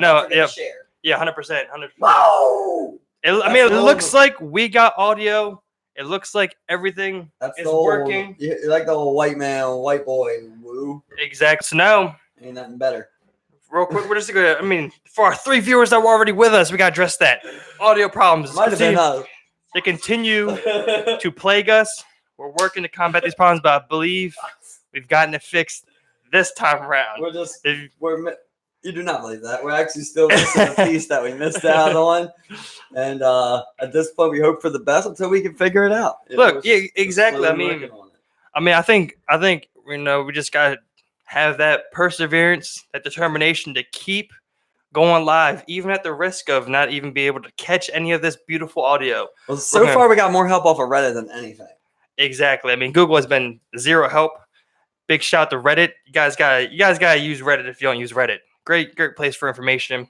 No, yeah. Share. Yeah, 100%. 100%. Whoa! It looks like we got audio. It looks like everything is working. You're like the old white boy. Woo. Exactly. So now, ain't nothing better. Real quick, we're just going to, for our 3 viewers that were already with us, we got to address that. Audio problems. Might have been us. They continue to plague us. We're working to combat these problems, but I believe we've gotten it fixed this time around. You do not believe that. We're actually still missing a piece that we missed out on. And at this point, we hope for the best until we can figure it out. Exactly. I think we just got to have that perseverance, that determination to keep going live, even at the risk of not even be able to catch any of this beautiful audio. Well, so far we got more help off of Reddit than anything. Exactly. I mean, Google has been zero help. Big shout out to Reddit. You guys gotta use Reddit if you don't use Reddit. Great place for information.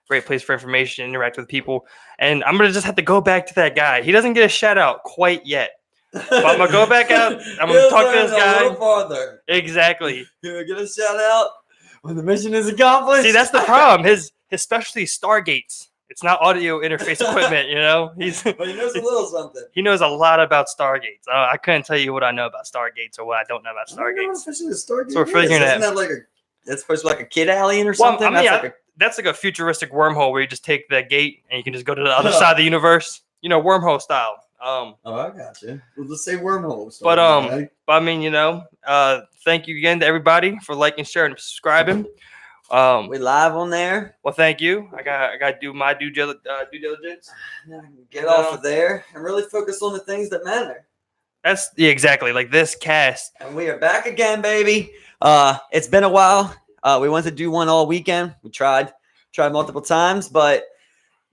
Great place for information, interact with people. And I'm gonna just have to go back to that guy. He doesn't get a shout out quite yet. But I'm gonna go back out. I'm gonna talk to this guy. A little farther. Exactly. You're gonna get a shout out when the mission is accomplished. See, that's the problem. His specialty is Stargates. It's not audio interface equipment, But he knows a little something. He knows a lot about Stargates. I couldn't tell you what I know about Stargates or what I don't know about Stargates. So we're figuring it out. Isn't that that's supposed to be like a kid alien or something? That's like a futuristic wormhole where you just take the gate and you can just go to the other side of the universe. Wormhole style. I got you. Well, let's say wormhole. But I mean, thank you again to everybody for liking, sharing, and subscribing. We live on there. Well, thank you. I got to do my due diligence. Get off of there and really focus on the things that matter. Exactly, like this cast. And we are back again, baby. It's been a while. We wanted to do one all weekend. We tried multiple times, but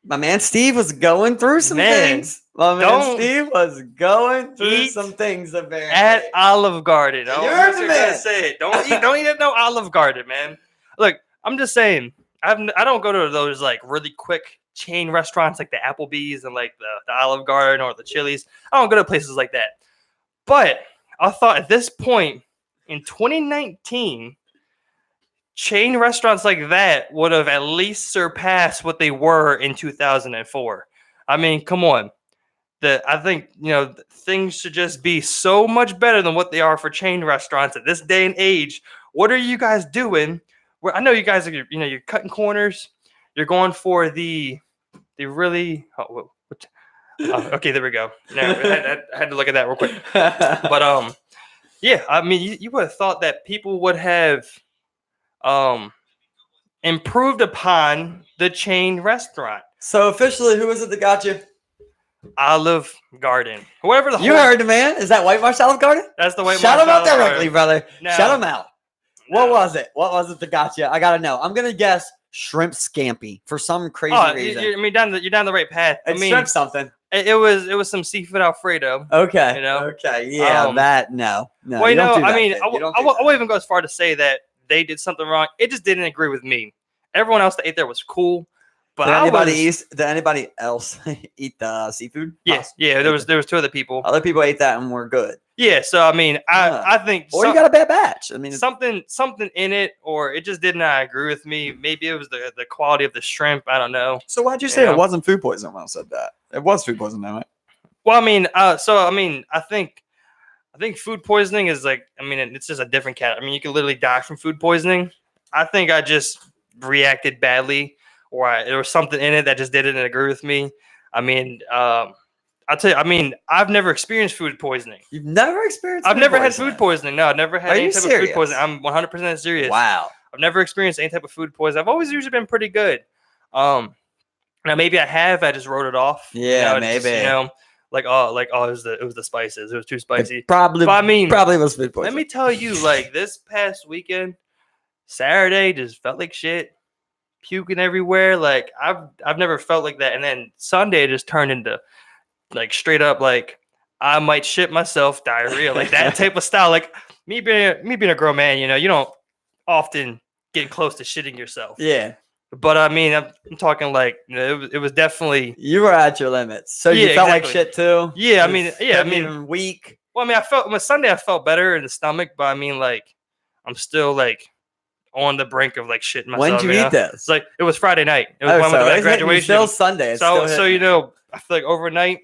my man Steve was going through some things. Steve was going through some things at Olive Garden. You heard the man. Say it. Don't eat at no Olive Garden, man. Look, I'm just saying. I don't go to those like really quick chain restaurants like the Applebee's and like the Olive Garden or the Chili's. I don't go to places like that. But I thought at this point in 2019, chain restaurants like that would have at least surpassed what they were in 2004. I mean, come on. I think, things should just be so much better than what they are for chain restaurants at this day and age. What are you guys doing? I know you guys are, you're cutting corners. You're going for the really. Okay, there we go. No, I had to look at that real quick. But yeah, I mean, you would have thought that people would have improved upon the chain restaurant. So officially, who is it that got you? Olive Garden. Whoever you heard the man. Is that White Marsh Olive Garden? That's the White Marsh. Shout him out directly, brother. No. Shout him out. No. What was it? What was it that got you? I gotta know. I'm gonna guess shrimp scampi for some crazy reason. You're down the right path. It's shrimp something. It was some seafood Alfredo. Okay. Okay. Yeah. No. Well, I won't even go as far to say that they did something wrong. It just didn't agree with me. Everyone else that ate there was cool. But did anybody else eat the seafood? Yes. Yeah. There was 2 other people. Other people ate that and were good. Yeah. So I mean, I think. Or you got a bad batch. I mean, something in it, or it just did not agree with me. Maybe it was the quality of the shrimp. I don't know. So why'd you say it wasn't food poisoning when I said that? It was food poisoning, right? Well, I mean, I think food poisoning is it's just a different cat. I mean, you can literally die from food poisoning. I think I just reacted badly, or there was something in it that just didn't agree with me. I mean, I'll tell you. I mean, I've never experienced food poisoning. You've never experienced? I've never had food poisoning. No, I've never had any type of food poisoning. I'm 100% serious. Wow. I've never experienced any type of food poisoning. I've always usually been pretty good. Now maybe I have. I just wrote it off. Yeah, maybe. Just, it was the spices. It was too spicy. Probably was food poisoning. Let me tell you, this past weekend, Saturday just felt like shit, puking everywhere. I've never felt like that. And then Sunday just turned into straight up I might shit myself, diarrhea, that type of style. Me being a grown man, you don't often get close to shitting yourself. Yeah. But I mean, I'm talking it was definitely. You were at your limits, so you felt like shit too. Yeah, I mean, weak. Well, I mean, on Sunday I felt better in the stomach, but I mean, I'm still on the brink of like shitting myself. When did you eat this? It's like it was Friday night. It was one so with that it's hitting you graduation. still Sunday. It's So still hitting so I feel like overnight,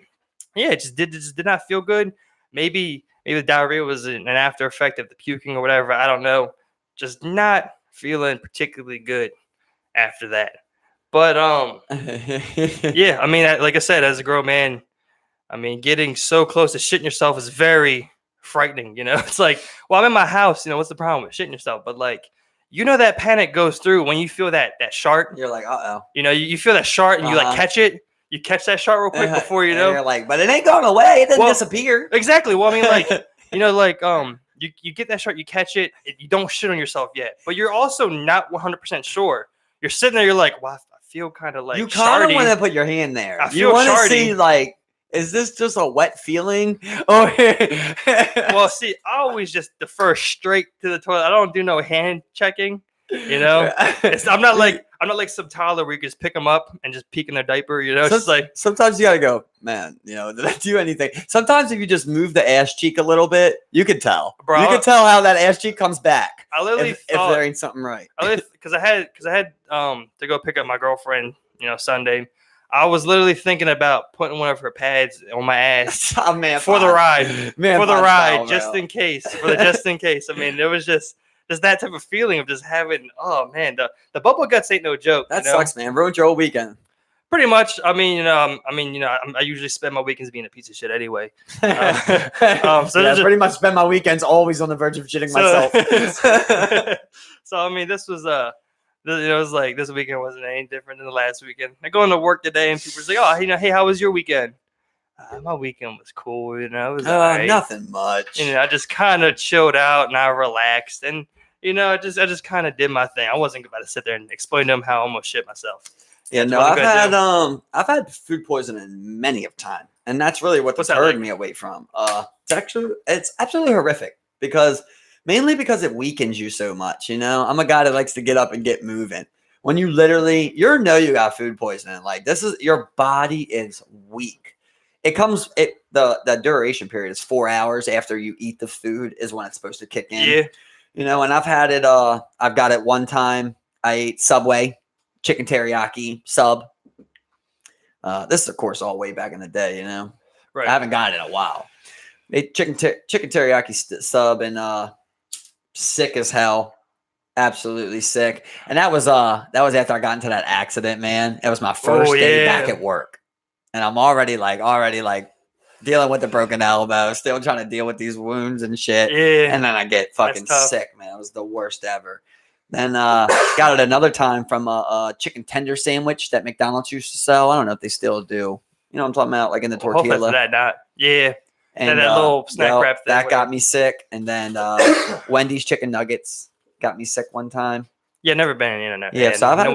yeah, it just did not feel good. Maybe the diarrhea was an after effect of the puking or whatever. I don't know. Just not feeling particularly good after that. But yeah, I mean, like I said, as a grown man, I mean, getting so close to shitting yourself is very frightening. It's like, well, I'm in my house. What's the problem with shitting yourself? But like, that panic goes through when you feel that shart. You're like, uh-oh. You feel that shart and you like catch it. You catch that shart real quick before you know. You're like, but it ain't going away. It didn't disappear. Exactly. Well, I mean, like, you get that shart, you catch it, you don't shit on yourself yet, but you're also not 100% sure. You're sitting there, you're like, well, I feel kind of like you kind of shardy. want to put your hand there. I feel you want to shardy. see like, is this just a wet feeling? Oh, well, see, I always just defer straight to the toilet. I don't do no hand checking. I'm not like some toddler where you can just pick them up and just peek in their diaper. It's just like sometimes you gotta go, man. Did I do anything? Sometimes if you just move the ass cheek a little bit, you can tell. Bro, you can tell how that ass cheek comes back. I literally if there ain't something right. Because I had to go pick up my girlfriend. Sunday. I was literally thinking about putting one of her pads on my ass oh, man, for the ride, just in case. Just in case. I mean, there was just that type of feeling of just having. Oh man, the bubble guts ain't no joke. That sucks, man. Ruined your whole weekend. Pretty much. I usually spend my weekends being a piece of shit anyway. Pretty much spend my weekends always on the verge of shitting myself. So I mean, this was it was like this weekend wasn't any different than the last weekend. I go into work today and people's like, oh, hey, how was your weekend? My weekend was cool, it was right. Nothing much. I just kind of chilled out and I relaxed and I just kind of did my thing. I wasn't about to sit there and explain to them how I almost shit myself. Yeah, no, I've had food poisoning many of time, and that's really what deterred me away from. It's absolutely horrific mainly because it weakens you so much. I'm a guy that likes to get up and get moving. When you literally, you got food poisoning. Like your body is weak. The duration period is 4 hours after you eat the food is when it's supposed to kick in. Yeah. And I've had it. I've got it one time. I ate Subway chicken teriyaki sub. This is of course all way back in the day. Right. I haven't got it in a while. Ate chicken teriyaki sub and sick as hell. Absolutely sick. And that was after I got into that accident, man. It was my first day back at work. And I'm already dealing with the broken elbow, still trying to deal with these wounds and shit. Yeah. And then I get fucking sick, man. It was the worst ever. Then got it another time from a chicken tender sandwich that McDonald's used to sell. I don't know if they still do. You know what I'm talking about? Like in the tortilla. Yeah. And that little snack wrap thing. That got me sick. And then Wendy's chicken nuggets got me sick one time. Yeah, never been in internet. Yeah, so I've had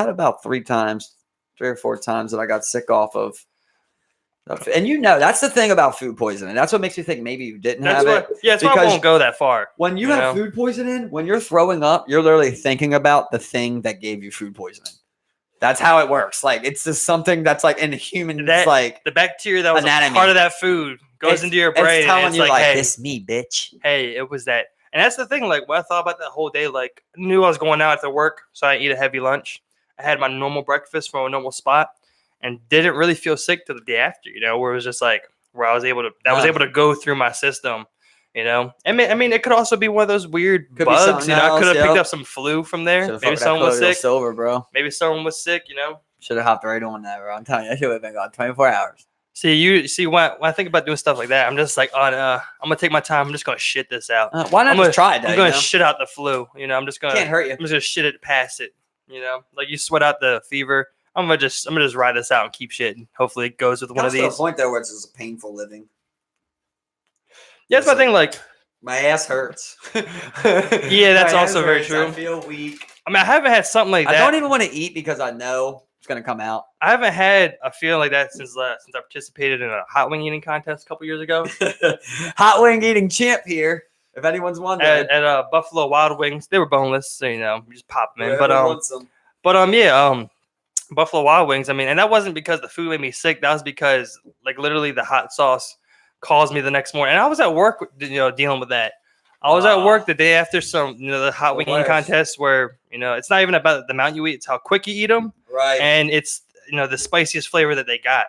about 3 or 4 times that I got sick off of. And that's the thing about food poisoning. That's what makes me think maybe you didn't have it. Yeah, that's why I won't go that far. When you have food poisoning, when you're throwing up, you're literally thinking about the thing that gave you food poisoning. That's how it works. Like it's just something that's like in human, like the bacteria that was a part of that food goes into your brain. It's telling you like, hey, this me, bitch. Hey, it was that. And that's the thing. Like when I thought about that whole day, like I knew I was going out after work, so I eat a heavy lunch. I had my normal breakfast from a normal spot. And didn't really feel sick till the day after, where it was just like where I was able to go through my system, I mean, it could also be one of those weird bugs, I could have picked up some flu from there. Maybe someone was sick. Silver, bro. Maybe someone was sick, Should have hopped right on that, bro. I'm telling you, I should have been gone 24 hours. When I think about doing stuff like that, I'm just like, I'm gonna take my time. I'm just gonna shit this out. Why not just try it? I'm gonna shit out the flu. I'm just gonna. Can't hurt you. I'm just gonna shit it past it. Like you sweat out the fever. I'm gonna just ride this out and keep shitting. Hopefully it goes with one of these. To the point though where it's just a painful living. Yeah, that's my thing. Like my ass hurts. Yeah, that's also very true. I feel weak. I mean, I haven't had something like that. I don't even want to eat because I know it's gonna come out. I haven't had a feeling like that since I participated in a hot wing eating contest a couple years ago. Hot wing eating champ here. If anyone's wondering, at Buffalo Wild Wings, they were boneless, so you just pop them in. Yeah, Buffalo Wild Wings. I mean, and that wasn't because the food made me sick. That was because, like, literally the hot sauce caused me the next morning. And I was at work, dealing with that. I was at work the day after the hot The wing eating worst. contest where, it's not even about the amount you eat, it's how quick you eat them. Right. And it's, the spiciest flavor that they got.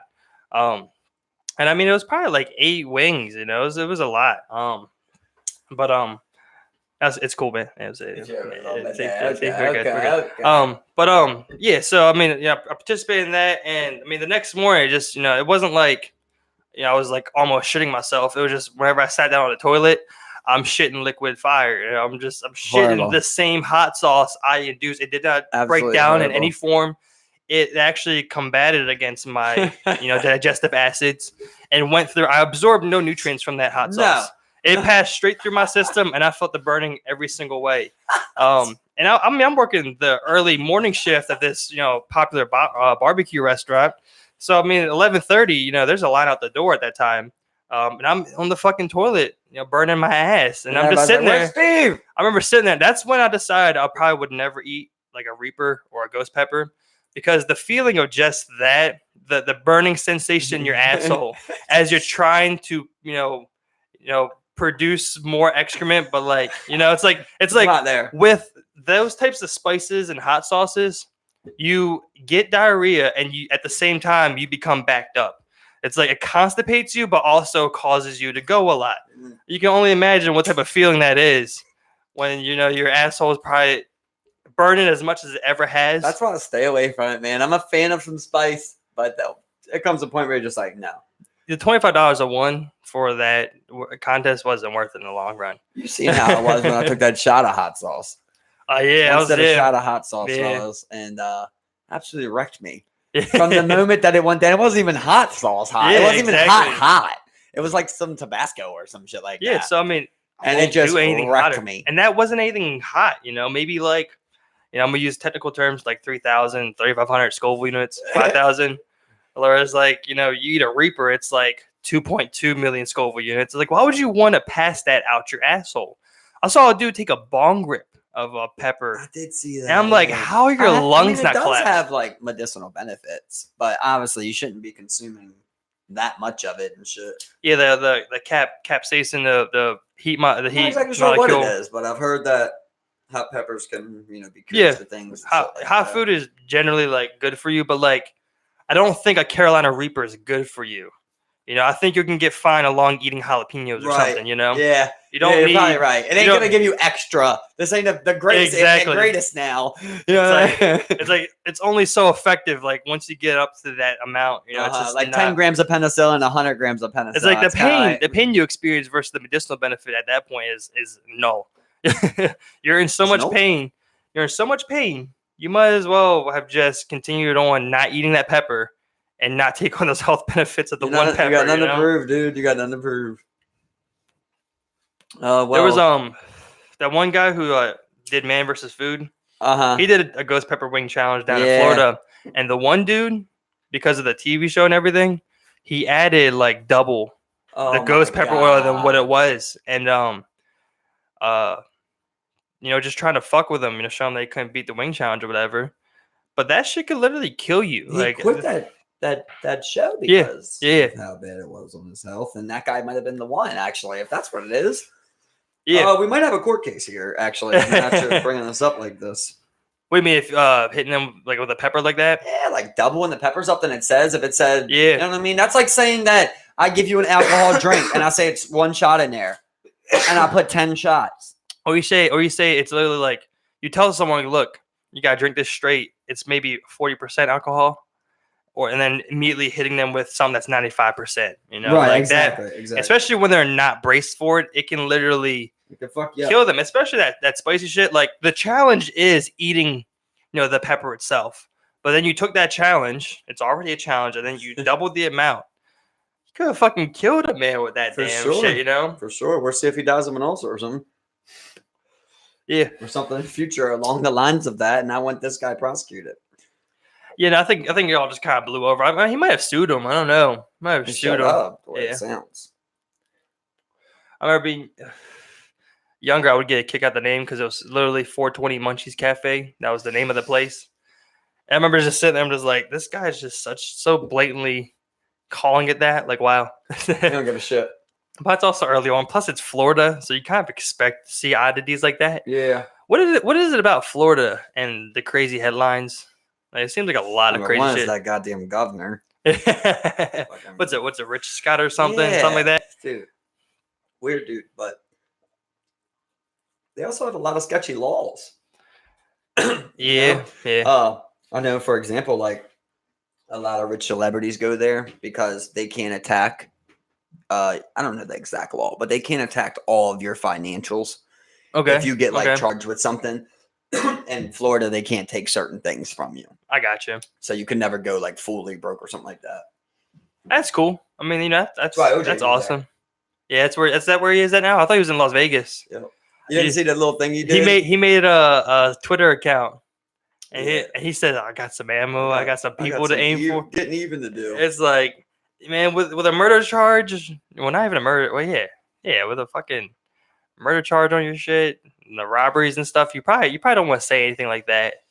And I mean, it was probably like 8 wings, it was a lot. But it's cool, man. It was Okay. yeah. So I mean, I participated in that, and I mean, the next morning, just it wasn't like, I was like almost shitting myself. It was just whenever I sat down on the toilet, I'm shitting liquid fire. I'm shitting Horrible. the same hot sauce I induced. It did not Absolutely break down in horrible. any form. It actually combated against my digestive acids and went through. I absorbed no nutrients from that hot sauce. It passed straight through my system, and I felt the burning every single way. And I'm working the early morning shift at this, popular barbecue restaurant. So I mean, 11:30, there's a line out the door at that time, and I'm on the fucking toilet, burning my ass, and I'm just sitting there. Steve? I remember sitting there. That's when I decided I probably would never eat like a Reaper or a ghost pepper, because the feeling of just that, the burning sensation in your asshole as you're trying to, produce more excrement, but like, it's like Not there. with those types of spices and hot sauces, you get diarrhea, and you at the same time you become backed up. It's like it constipates you, but also causes you to go a lot. You can only imagine what type of feeling that is when your asshole is probably burning as much as it ever has. That's why I stay away from it, man. I'm a fan of some spice, but it comes to a point where you're just like, no. The $25 I won for that contest wasn't worth it in the long run. You seen how it was when I took that shot of hot sauce. Yeah, Instead of shot of hot sauce, Yeah. fellas, and absolutely wrecked me. From the moment that it went down, it wasn't even hot sauce hot. Yeah, It wasn't exactly. even hot. It was like some Tabasco or some shit like Yeah, that. so I mean, And I it won't just do anything wrecked hotter. me. And that wasn't anything hot, maybe like, I'm gonna use technical terms like 3,000, 3,500 Scoville units, 5,000. Whereas like, you eat a Reaper, it's like 2.2 million Scoville units. It's like, why would you want to pass that out your asshole? I saw a dude take a bong rip of a pepper. I did see that. And I'm like, how are your lungs not it does collapsed? have like medicinal benefits, but obviously you shouldn't be consuming that much of it and shit. Yeah, the capsaicin, the heat, the I'm heat not exactly sure what molecule. it is, but I've heard that hot peppers can, be good for things. and shit like Hot that. food is generally like good for you, but like, I don't think a Carolina Reaper is good for you. I think you can get fine along eating jalapenos or something. Yeah. You don't you're need. probably right. It ain't don't- gonna give you extra. This ain't the greatest. Exactly. The greatest now. It's like it's only so effective. Like once you get up to that amount, it's just like not, 10 grams of penicillin, 100 grams of penicillin. It's like the It's kinda pain. like- The pain you experience versus the medicinal benefit at that point is null. You're in so It's much null? pain. You're in so much pain. You might as well have just continued on not eating that pepper and not take on those health benefits of the one pepper. You got nothing to prove, dude. You got nothing to prove. Well, There was that one guy who did Man versus Food. He did a ghost pepper wing challenge down in Florida, and the one dude, because of the TV show and everything, he added like double the ghost pepper oil than what it was, and just trying to fuck with them, show them they couldn't beat the wing challenge or whatever. But that shit could literally kill you. He quit that show because of how bad it was on his health, and that guy might have been the one actually, if that's what it is. Yeah, we might have a court case here actually. After bringing this up like this. What do you mean if hitting them like with a pepper like that? Yeah, like doubling the peppers up than it says. If it said, Yeah. you know what I mean? That's like saying that I give you an alcohol drink and I say it's 1 shot in there, and I put 10 shots. Or you say it's literally like you tell someone, look, you gotta drink this straight. It's maybe 40% alcohol, and then immediately hitting them with something that's 95%. Right, like exactly, that. exactly. Especially when they're not braced for it, it can literally kill them. Especially that spicy shit. Like the challenge is eating, the pepper itself. But then you took that challenge. It's already a challenge, and then you doubled the amount. You could have fucking killed a man with that shit. For sure. We'll see if he dies of an ulcer or something. Yeah. Or something in the future along the lines of that, and I want this guy prosecuted. Yeah, no, I think it all just kind of blew over. I mean, he might have sued him. I don't know. Might have sued him. Up, the way it sounds. I remember being younger. I would get a kick out the name because it was literally 420 Munchies Cafe. That was the name of the place. And I remember just sitting there. I'm just like, this guy's just so blatantly calling it that. Like, wow. I don't give a shit. but it's also early on. Plus, it's Florida, so you kind of expect to see oddities like that. Yeah. What is it about Florida and the crazy headlines? Like, it seems like a lot of Number crazy one is shit. that goddamn governor. What's it? What's it? Rich Scott or something? Yeah, Something like that. dude. Weird dude, but they also have a lot of sketchy laws. Yeah, yeah. I know, for example, like a lot of rich celebrities go there because they can't attack. I don't know the exact law, but they can't attack all of your financials. Okay. If you get like okay. charged with something, in Florida, they can't take certain things from you. I got you. So you can never go like fully broke or something like that. That's cool. I mean, that's why OJ that's was awesome. Yeah, is that where he is at now? I thought he was in Las Vegas. Yep. You didn't see that little thing he did? He made a Twitter account, and Yeah. he said, "I got some ammo. I got some people to aim for." Getting even to do. It's like, man, with a murder charge. Well, not even a murder. Well, yeah, with a fucking murder charge on your shit, and the robberies and stuff. You probably don't want to say anything like that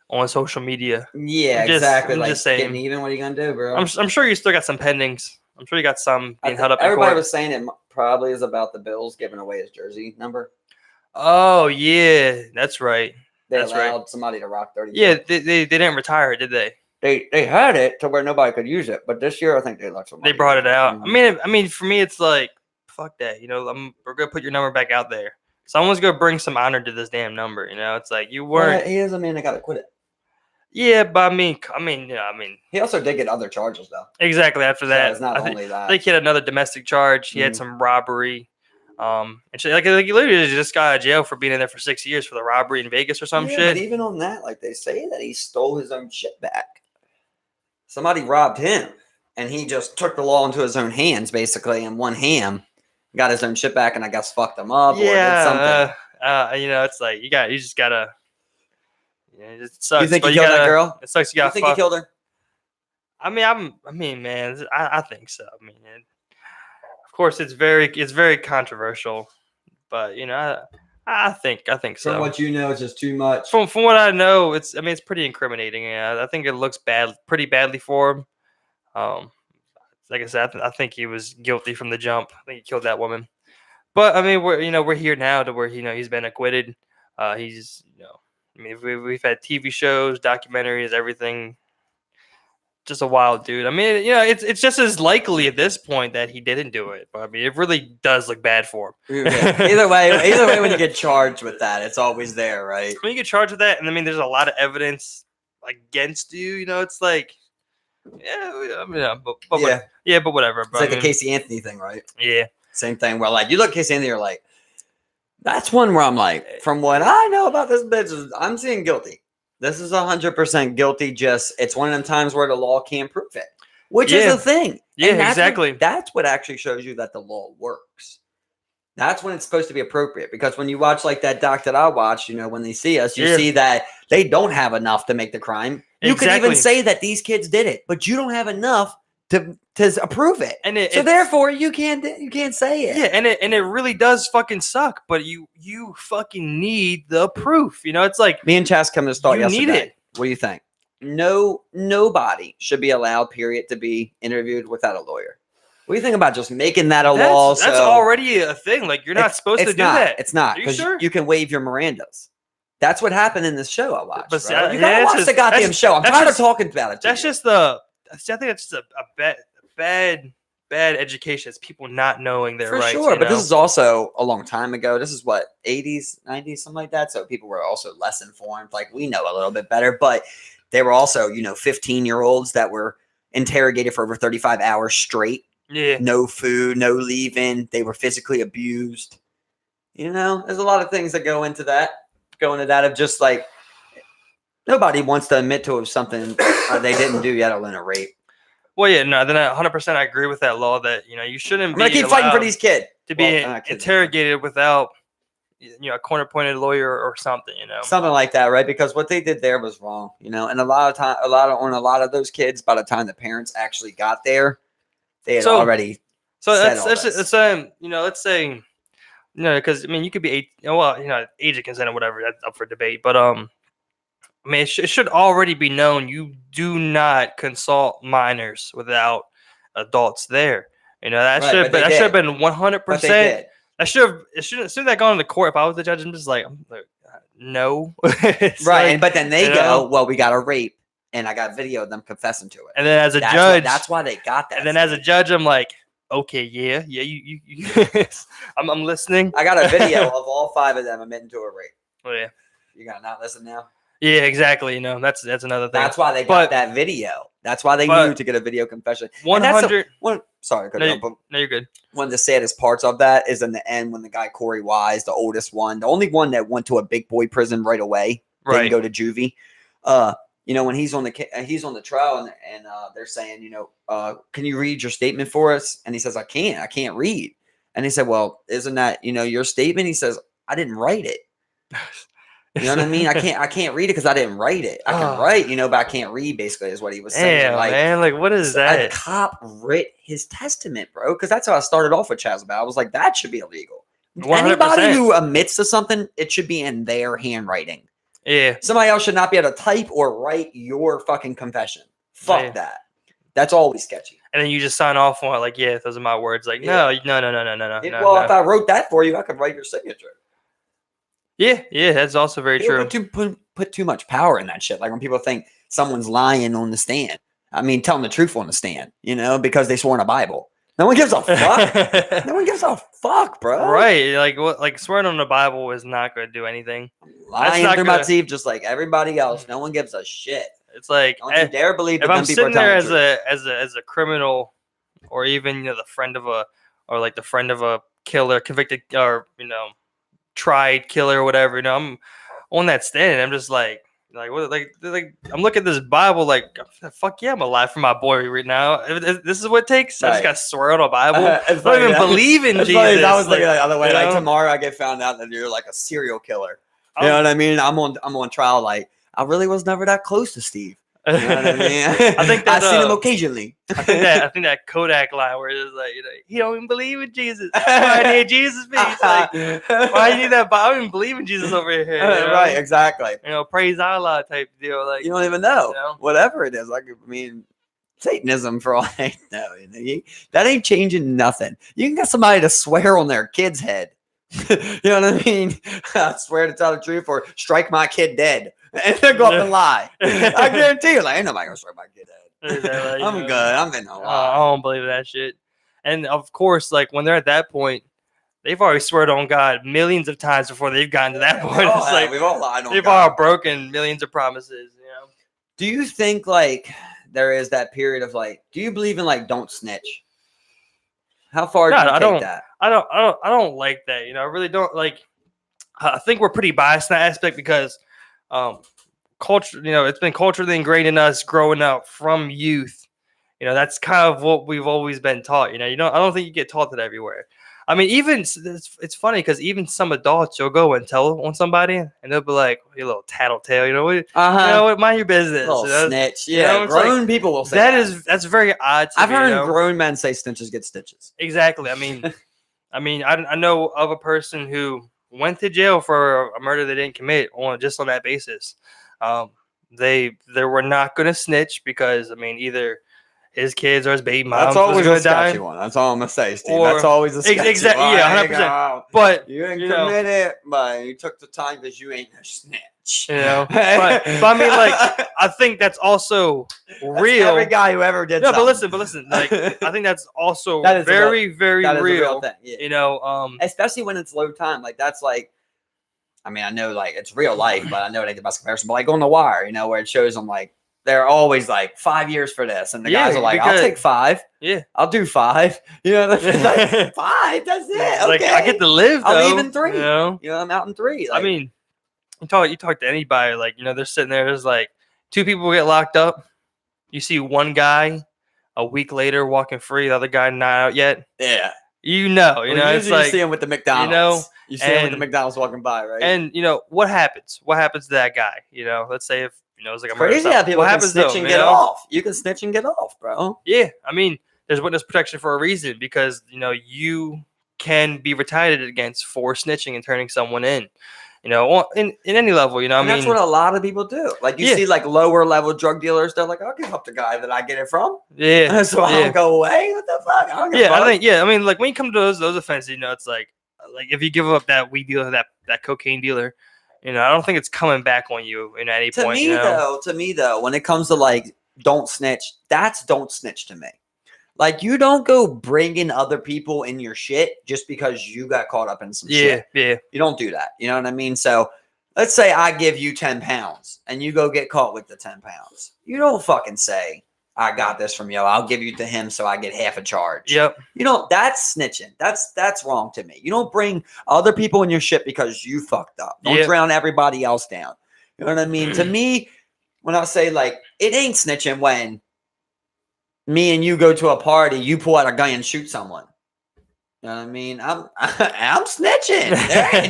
on social media. Yeah, exactly. I'm like just saying. Getting even. What are you gonna do, bro? I'm sure you still got some pendings. I'm sure you got some being held up in everybody court. was saying it probably is about the Bills giving away his jersey number. Oh yeah, that's right. They allowed somebody to rock 30. Yeah, they didn't retire it, did they? They had it to where nobody could use it, but this year I think they let somebody. They brought it out. Mm-hmm. I mean, for me, it's like fuck that. You know, we're gonna put your number back out there. Someone's gonna bring some honor to this damn number. You know, it's like you weren't. Well, he is a man that got to quit it. Yeah, but I mean, he also did get other charges though. Exactly after that, so it's not only that. I think he had another domestic charge. He had some robbery. And shit, like he literally just got out of jail for being in there for 6 years for the robbery in Vegas or some shit. But even on that, like they say that he stole his own shit back. Somebody robbed him, and he just took the law into his own hands, basically, and won ham, got his own shit back, and I guess fucked him up or did something. You know, it's like you just gotta. Yeah, it sucks. You think he killed that girl? It sucks. You think he killed her? I mean, man, I think so. I mean, of course, it's very controversial, but you know, I think so. From what you know, it's just too much. From what I know, it's pretty incriminating. Yeah, I think it looks pretty badly for him. Like I said, I think he was guilty from the jump. I think he killed that woman. But I mean, we're here now to where he's been acquitted. He's I mean, we've had TV shows, documentaries, everything. Just a wild dude. I mean, it's just as likely at this point that he didn't do it. But I mean, it really does look bad for him. Yeah. Either way, when you get charged with that, it's always there, right? When you get charged with that, and I mean, there's a lot of evidence against you. You know, it's like, but whatever. It's like the Casey Anthony thing, right? Yeah. Same thing. Where like you look at Casey Anthony, you're like, that's one where I'm like, from what I know about this bitch, I'm seeing guilty. This is 100% guilty. Just it's one of them times where the law can't prove it, which is the thing. Yeah, exactly. That's what actually shows you that the law works. That's when it's supposed to be appropriate. Because when you watch like that doc that I watched, when they see us, you see that they don't have enough to make the crime. You could even say that these kids did it, but you don't have enough to approve it. And so therefore you can't say it. Yeah, and it really does fucking suck, but you fucking need the proof. It's like me and Chas come to start yesterday. Need it. What do you think? Nobody should be allowed, period, to be interviewed without a lawyer. What do you think about just making that a law? That's already a thing. Like you're not supposed to do that. It's not. Are you sure? You can waive your Mirandas. That's what happened in this show I watched. But you gotta watch the goddamn show. I'm tired of talking about it. That's just I think that's just a bad education. It's people not knowing their rights. For sure, but this is also a long time ago. This is what, 80s, 90s, something like that. So people were also less informed. Like we know a little bit better, but they were also, 15-year-olds that were interrogated for over 35 hours straight. Yeah. No food, no leaving. They were physically abused. There's a lot of things that go into that. Of just like nobody wants to admit to something they didn't do yet alone a rape. Well, yeah, no, then 100% I agree with that law that, you shouldn't be. I'm going to keep fighting for these kids. To be interrogated without, a corner-pointed lawyer or something, Something like that, right? Because what they did there was wrong, and a lot of those kids, by the time the parents actually got there, they had already. So let's say, because, you could be, age of consent or whatever, that's up for debate. But, it should already be known you do not consult minors without adults there. You know, that Right, should but they that should have did. been 100%. But they did. I should have. It shouldn't. As soon as I gone to court, if I was the judge, I'm like, no. It's Right, like, and but then they you go, know? well, we got a rape, and I got video of them confessing to it. And then as a That's judge, that's why they got that. and then as a judge, I'm like, okay, yeah, you I'm listening. I got a video of all 5 of them admitting to a rape. Oh, yeah. You got to not listen now. Yeah, exactly. You know, that's another thing. That's why they got But- that video. That's why they but knew to get a video confession. And 100. Sorry, No, you're good. one of the saddest parts of that is in the end when the guy Corey Wise, the oldest one, the only one that went to a big boy prison right away, didn't Right. go to juvie. You know, when he's on the trial and they're saying, you know, can you read your statement for us? And he says, I can't read. And he said, well, isn't that, you know, your statement? He says, I didn't write it. You know what I mean? I can't read it because I didn't write it. I can write, you know, but I can't read. Basically, is what he was saying. Damn, Like, man, like what is that? a cop writ his testament, bro. Because that's how I started off with Chaz about. I was like, that should be illegal. 100%. Anybody who admits to something, it should be in their handwriting. Yeah. Somebody else should not be able to type or write your fucking confession. Fuck Yeah. that. That's always sketchy. And then you just sign off on it, like, yeah, those are my words. Like, no. Well, if I wrote that for you, I could write your signature. Yeah, that's also very People true. put too much power in that shit. Like when people think someone's lying on the stand. I mean, telling the truth on the stand, you know, because they swore in a Bible. No one gives a fuck. No one gives a fuck, bro. Right. Like what? Like swearing on the Bible is not going to do anything. Lying not through my gonna- teeth just like everybody else. No one gives a shit. It's like Don't you dare believe that if them I'm people are sitting there telling the as a criminal, or even, you know, the friend of a killer, convicted, or, you know, tried killer or whatever, you know, I'm on that stand and I'm just like what, like I'm looking at this Bible like, fuck yeah, I'm alive for my boy right now. If this is what it takes. I Right. just got to swear on a Bible. I It's don't funny, even yeah. believe in It's Jesus. funny, I was thinking like, other way. you Like know? tomorrow, I get found out that you're like a serial killer. You I'm- know what I mean? I'm on trial. Like I really was never that close to Steve. You know what I mean? I think that, I've seen him occasionally. I think that Kodak line where it's like, you know, he don't even believe in Jesus. Why I need Jesus? Be like, why you need that? I don't even believe in Jesus over here. You know? Right, exactly. You know, praise Allah type deal. Like You don't even know. You know? Whatever it is. Like I mean, Satanism for all I know. You know, that ain't changing nothing. You can get somebody to swear on their kid's head. You know what I mean? I swear to tell the truth or strike my kid dead. And they'll go up and lie. I guarantee you, like, ain't nobody gonna strike my kid dead. I'm good. I'm in a I lie. don't believe that shit. And of course, like when they're at that point, they've already sweared on God millions of times before they've gotten to that point. It's like We've all lied on they've God. all broken millions of promises. You know. Do you think like there is that period of like, do you believe in like don't snitch? How far do No, you I take don't. that? I don't like that. You know, I really don't like. I think we're pretty biased in that aspect because, culture. You know, it's been culturally ingrained in us growing up from youth. You know, that's kind of what we've always been taught. You know, I don't think you get taught that everywhere. I mean, even it's funny because even some adults, you'll go and tell on somebody, and they'll be like, "You little tattletale," you know what? You know what? Mind your business. Little you know? snitch. you Yeah, know, it's like- grown people will say That's very odd. To I've me, heard you know? grown men say snitches get stitches. Exactly. I mean, I know of a person who went to jail for a murder they didn't commit on that basis. They were not going to snitch because, I mean, either his kids or his baby mom That's was always going a to die. sketchy one. That's all I'm gonna say, Steve. Or- That's always a sketchy exactly, one. yeah, There you 100%. go. But You didn't you know- commit it, but you took the time because you ain't a snitch. you know, but I mean, like, I think that's also That's real. every guy who ever did. No, but something. listen. Like, I think that's also That is a very, very That is a real. thing. Yeah. You know, Especially when it's low time. Like that's like, I mean, I know like it's real life, but I know it ain't the best comparison. But like on The Wire, you know, where it shows them like they're always like 5 years for this, and the Yeah, guys are like, because- I'll take 5. yeah. I'll do 5. You know, that's like 5. That's it. It's Okay. like I get to live. I'll Though, leave in 3. You know. You know, I'm out in 3. I mean, you talk to anybody, like, you know, they're sitting there, there's like 2 people get locked up. You see one guy a week later walking free, the other guy not out yet. yeah. You know, it's usually like, you see him with the McDonald's. know, You see him with the and- McDonald's walking by, right? and you know, what happens? What happens to that guy? You know, let's say if, you know, it's like a murder. Crazy stuff. how people What can happens snitch to him, and you get know? off. You can snitch and get off, bro. Yeah, I mean, there's witness protection for a reason because, you know, you can be retaliated against for snitching and turning someone in. in any level. I And that's mean, what a lot of people do. Like you Yeah. see, like lower level drug dealers, they're like, I'll give up the guy that I get it from, yeah, so I yeah. don't go away. What the fuck? I don't give a Yeah, fuck. I mean, like when you come to those offenses, it's like if you give up that weed dealer, that cocaine dealer, I don't think it's coming back on you at any To point. me though, when it comes to like don't snitch, that's don't snitch to me. Like you don't go bringing other people in your shit just because you got caught up in some shit. Yeah. You don't do that. You know what I mean? So let's say I give you 10 pounds and you go get caught with the 10 pounds. You don't fucking say, I got this from you. I'll give you to him so I get half a charge. Yep. That's snitching. That's wrong to me. You don't bring other people in your shit because you fucked up. Don't drown everybody else down. You know what I mean? To me, when I say like it ain't snitching when me and you go to a party, you pull out a gun and shoot someone. You know what I mean? I'm snitching.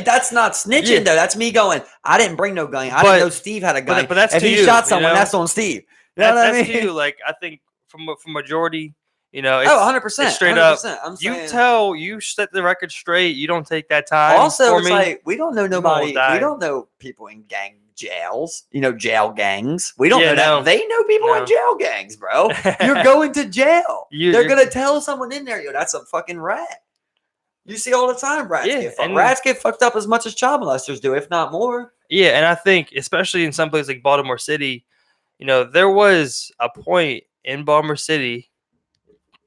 That's not snitching though. That's me going, I didn't bring no gun. I didn't know Steve had a gun. But that's if to he you, shot someone, that's on Steve. You know what I mean? That's to you. Like I think from majority, it's, 100%. It's straight 100%, up. I'm saying, You set the record straight. You don't take that time. Also, for it's me, like we don't know nobody. We die. don't know people in gang jails. Jail gangs. We don't Yeah, know that. no. They know people No. in jail gangs, bro. You're going to jail. They're You're- gonna tell someone in there, yo, that's a fucking rat. You see all the time, rats get fucked. Rats get fucked up as much as child molesters do, if not more. Yeah, and I think especially in some places like Baltimore City, there was a point in Baltimore City.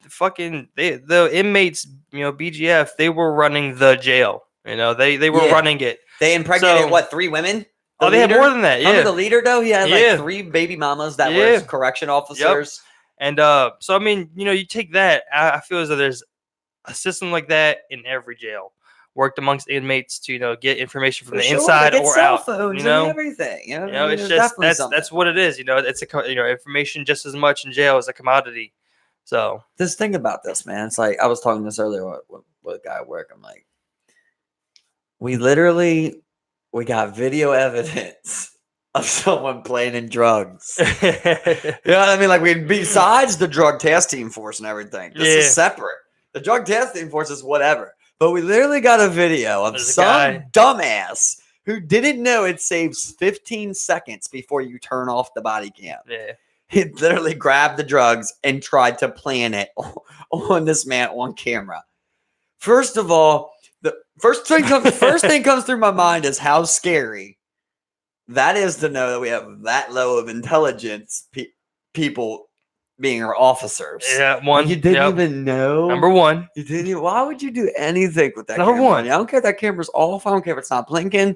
The inmates, BGF, they were running the jail. They were running it. They impregnated 3 women? They had more than that. Yeah. Remember the leader though? He had like 3 baby mamas that were correction officers. And so I mean, you take that. I feel as though there's a system like that in every jail, worked amongst inmates to get information from the inside or cell out. Phones and everything. It's just that's what it is. It's information just as much in jail as a commodity. So just think about this, man. It's like I was talking this earlier with a guy at work. I'm like, we got video evidence of someone planning drugs. You know what I mean? Like besides the drug task team force and everything, this is separate. The drug task team force is whatever. But we literally got a video of some dumbass who didn't know it saves 15 seconds before you turn off the body cam. Yeah. He literally grabbed the drugs and tried to plan it on this man on camera. First of all, the first thing comes through my mind is how scary that is to know that we have that low of intelligence people being our officers. Yeah, one. You didn't even know. Number one. You didn't even, why would you do anything with that Number camera? one. I don't care if that camera's off. I don't care if it's not blinking.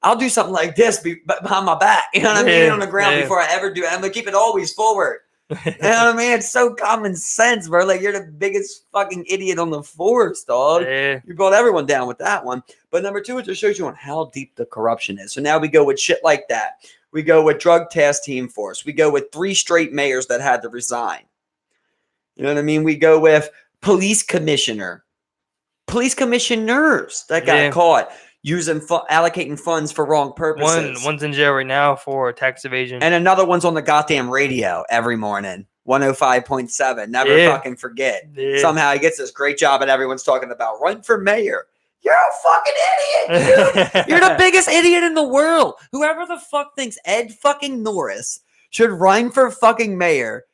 I'll do something like this behind my back. You know what I mean? On the ground before I ever do it. I'm going to keep it always forward. You know what I mean? It's so common sense, bro. Like, you're the biggest fucking idiot on the force, dog. Yeah. You brought everyone down with that one. But number 2, it just shows you on how deep the corruption is. So now we go with shit like that. We go with drug task team force. We go with 3 straight mayors that had to resign. You know what I mean? We go with police commissioners that got caught using allocating funds for wrong purposes. One's in jail right now for tax evasion, and another one's on the goddamn radio every morning, 105.7. Never fucking forget. Yeah. Somehow he gets this great job, and everyone's talking about run for mayor. You're a fucking idiot, dude. You're the biggest idiot in the world. Whoever the fuck thinks Ed fucking Norris should run for fucking mayor.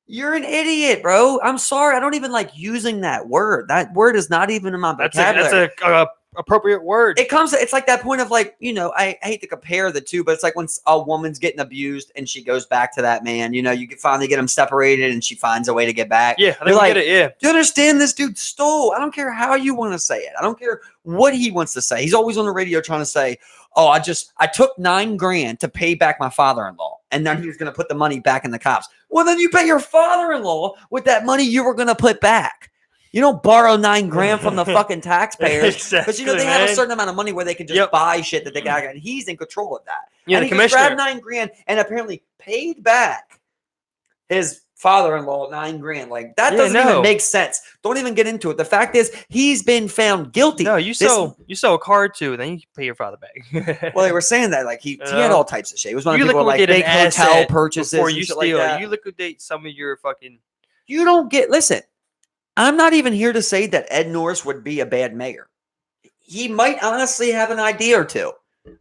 You're an idiot, bro. I'm sorry. I don't even like using that word. That word is not even in my vocabulary. That's a appropriate word. It's like that point of like, I hate to compare the two, but it's like when a woman's getting abused and she goes back to that man, you can finally get them separated and she finds a way to get back. Yeah, I think I get it, yeah. Do you understand this dude stole? I don't care how you want to say it. I don't care what he wants to say. He's always on the radio trying to say, oh, I took $9,000 to pay back my father-in-law. And then he was going to put the money back in the cops. Well, then you pay your father-in-law with that money you were going to put back. You don't borrow $9,000 from the fucking taxpayers. Exactly, but they have a certain amount of money where they can just buy shit that they got. And he's in control of that. Yeah, and he just grabbed $9,000 and apparently paid back his father-in-law $9,000. Like that doesn't even make sense. Don't even get into it. The fact is, he's been found guilty. No, you sell a car too, then you pay your father back. Well, they were saying that like he had all types of shit. He was one of the people like big hotel purchases before and you shit steal. like that. You liquidate some of your fucking. You don't get. Listen, I'm not even here to say that Ed Norris would be a bad mayor. He might honestly have an idea or two.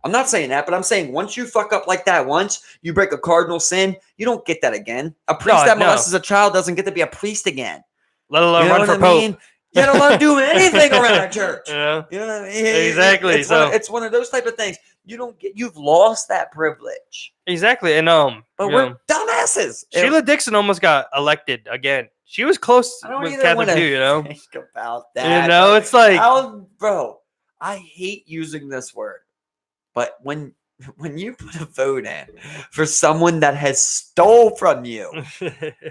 I'm not saying that, but I'm saying once you fuck up like that once, you break a cardinal sin, you don't get that again. A priest that molests a child doesn't get to be a priest again. Let alone you know run for I pope. mean? You don't let do anything around a church. You know what I mean? Exactly. It's one of those type of things. You've lost that privilege. Exactly. And but we're dumbasses. Sheila Dixon almost got elected again. She was close with Catherine too, you know. Think about that. You know, it's like, bro, I hate using this word, but when you put a vote in for someone that has stole from you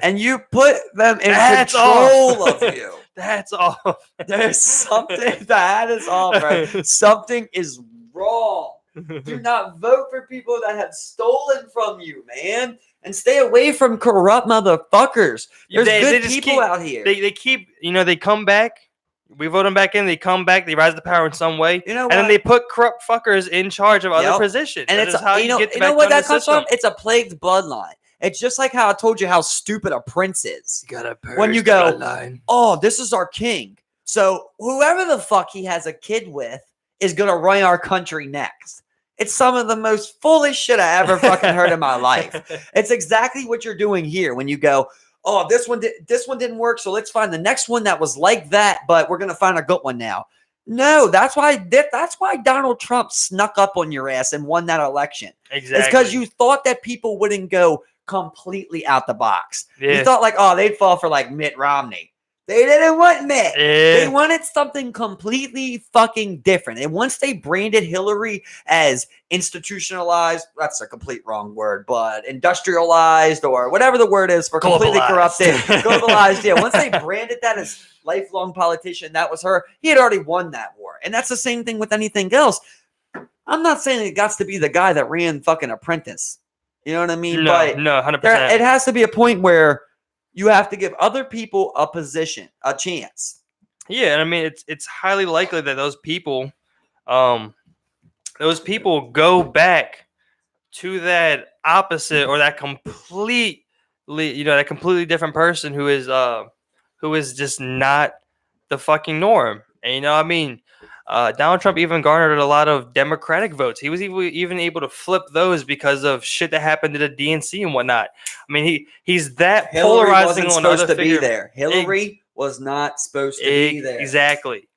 and you put them in control of you, that's off. There's something that is off, right? Something is wrong. Do not vote for people that have stolen from you, man. And stay away from corrupt motherfuckers. There's good people out here. They keep, they come back. We vote them back in. They come back. They rise to power in some way. You know what? And then they put corrupt fuckers in charge of other positions. And it's how you get back what that comes from? It's a plagued bloodline. It's just like how I told you how stupid a prince is. You gotta purge when you go, bloodline. Oh, this is our king. So whoever the fuck he has a kid with is gonna run our country next. It's some of the most foolish shit I ever fucking heard in my life. It's exactly what you're doing here when you go, oh, this one didn't work, so let's find the next one that was like that, but we're gonna find a good one now. No, that's why Donald Trump snuck up on your ass and won that election. Exactly. It's because you thought that people wouldn't go completely out the box. Yeah. You thought like, oh, they'd fall for like Mitt Romney. They didn't want Mitt. Yeah. They wanted something completely fucking different. And once they branded Hillary as institutionalized, that's a complete wrong word, but industrialized or whatever the word is for completely corrupted, globalized. Yeah, once they branded that as lifelong politician, that was her. He had already won that war. And that's the same thing with anything else. I'm not saying it got to be the guy that ran fucking Apprentice. You know what I mean? No, but 100%. it has to be a point where you have to give other people a position, a chance. Yeah, and I mean it's highly likely that those people go back to that opposite or that completely different person who is just not the fucking norm. And Donald Trump even garnered a lot of Democratic votes. He was even able to flip those because of shit that happened to the DNC and whatnot. I mean, he's that Hillary polarizing wasn't on supposed other to be there. Hillary was not supposed to be there. Exactly.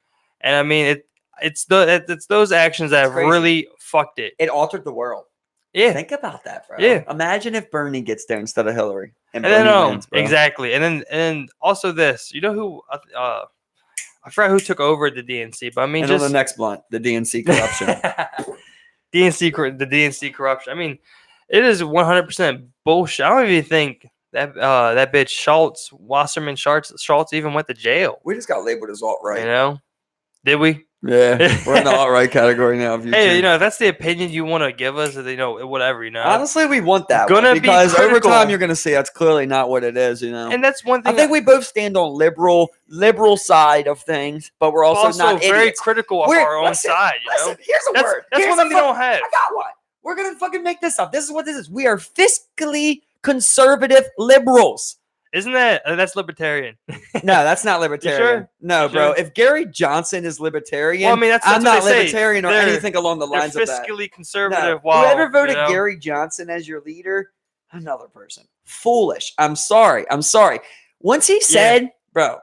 And I mean, it's those actions that have really fucked it. It altered the world. Yeah. Think about that, bro. Yeah. Imagine if Bernie gets there instead of Hillary. And then wins, exactly. And also this, who I forgot who took over the DNC, but I mean, and on the next blunt, the DNC corruption. the DNC corruption. I mean, it is 100% bullshit. I don't even think that that bitch Wasserman Schultz even went to jail. We just got labeled as alt-right. Did we? Yeah, we're in the alt-right category now. Hey, if that's the opinion you want to give us, whatever, Honestly, we want that because over time you're gonna see that's clearly not what it is, And that's one thing. I think we both stand on liberal side of things, but we're also not very idiots. critical of our own side. Here's a word. That's one thing we don't have. I got one. We're gonna fucking make this up. This is what this is. We are fiscally conservative liberals. Isn't that's libertarian? No, that's not libertarian. Sure? No, bro. If Gary Johnson is libertarian, well, I mean, that's I'm not what libertarian or anything along the lines of that. Fiscally conservative. No. Whoever voted Gary Johnson as your leader, another person. Foolish. I'm sorry. Once he said, bro.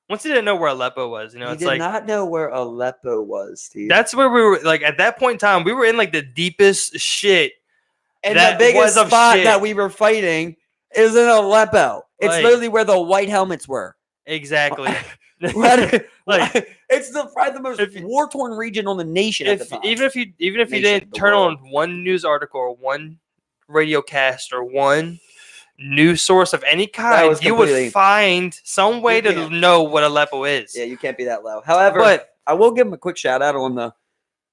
Once he didn't know where Aleppo was, he did not know where Aleppo was, Steve. That's where we were. Like at that point in time, we were in like the deepest shit. And the biggest spot that we were fighting is in Aleppo. It's literally where the white helmets were. Exactly. It's probably the most war-torn region on the nation at the time. Even if you didn't turn on one news article or one radio cast or one news source of any kind, you would find some way to know what Aleppo is. Yeah, you can't be that low. However, I will give him a quick shout out on the.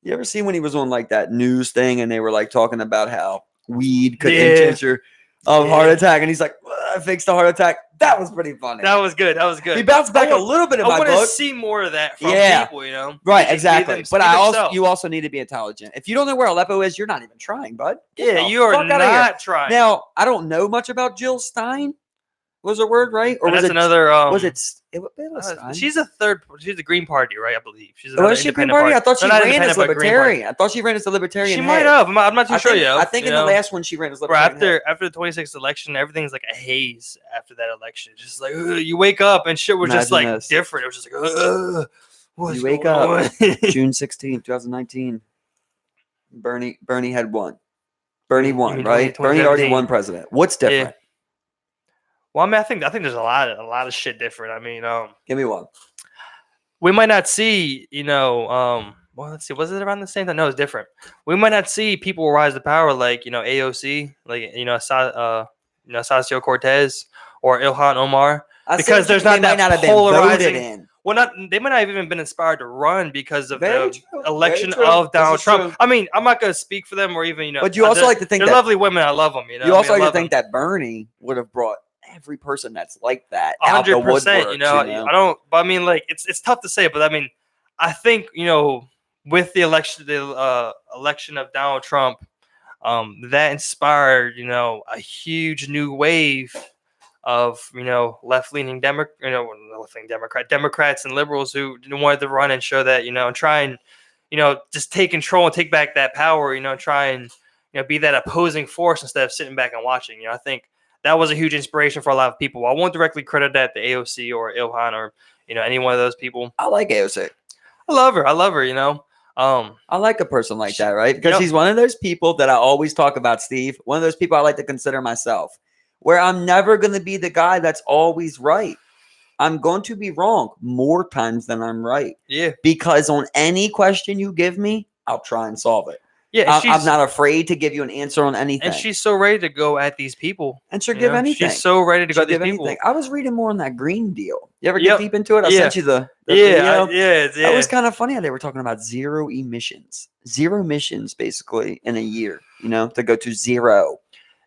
You ever seen when he was on like that news thing and they were like talking about how weed could enhance your heart attack, and he's like, I fixed the heart attack. That was pretty funny. That was good. He bounced back a little bit in my book. I want to see more of that from people, Right, exactly. But you also need to be intelligent. If you don't know where Aleppo is, you're not even trying, bud. You are not trying. Now, I don't know much about Jill Stein, was her word, right? Or And was that's it another. was it Palestine? She's a third. She's the Green Party, right? I believe she's Was another she Green independent Party? I thought No, she not ran as independent, but Green Party. libertarian. I thought she ran as the libertarian. She head. might have. I'm not too sure yet. I think in the last one she ran as Bro, libertarian. head. after the 26th election, everything's like a haze after that election. Just like you wake up and shit was just like Imagine this. different. It was just like, what's You wake going up on? June 16th, 2019. Bernie had won. Bernie You won, mean right? Bernie already 2017. won president. What's different? Well, I mean, I think there's a lot of shit different. I mean, Give me one. we might not see, well, let's see, was it around the same time? No, it's different. We might not see people rise to power like, AOC, like, Ocasio Cortez or Ilhan Omar, because there's not that polarizing. In. Well, they might not have even been inspired to run because of Very the true. election Very true. of Donald This is Trump. true. I mean, I'm not going to speak for them or even, But you also like to think they're that lovely women. I love them. You also like to think them. that Bernie would have brought every person that's like that out the 100%. woodworks, I don't. But I mean, like, it's tough to say. But I mean, I think with the election of Donald Trump, that inspired a huge new wave of left-leaning Democrats and liberals who wanted to run and show that and try and just take control and take back that power. Try and be that opposing force instead of sitting back and watching. I think that was a huge inspiration for a lot of people. I won't directly credit that to AOC or Ilhan or any one of those people. I like AOC. I love her. I like a person like that, right? Because she's one of those people that I always talk about, Steve. One of those people I like to consider myself, where I'm never going to be the guy that's always right. I'm going to be wrong more times than I'm right. Yeah. Because on any question you give me, I'll try and solve it. Yeah, I'm not afraid to give you an answer on anything. And she's so ready to go at these people. And she'll give anything. She's so ready to go at these people. Anything. I was reading more on that Green Deal. You ever get deep into it? I sent you the video. It was kind of funny how they were talking about zero emissions basically in a year, to go to zero.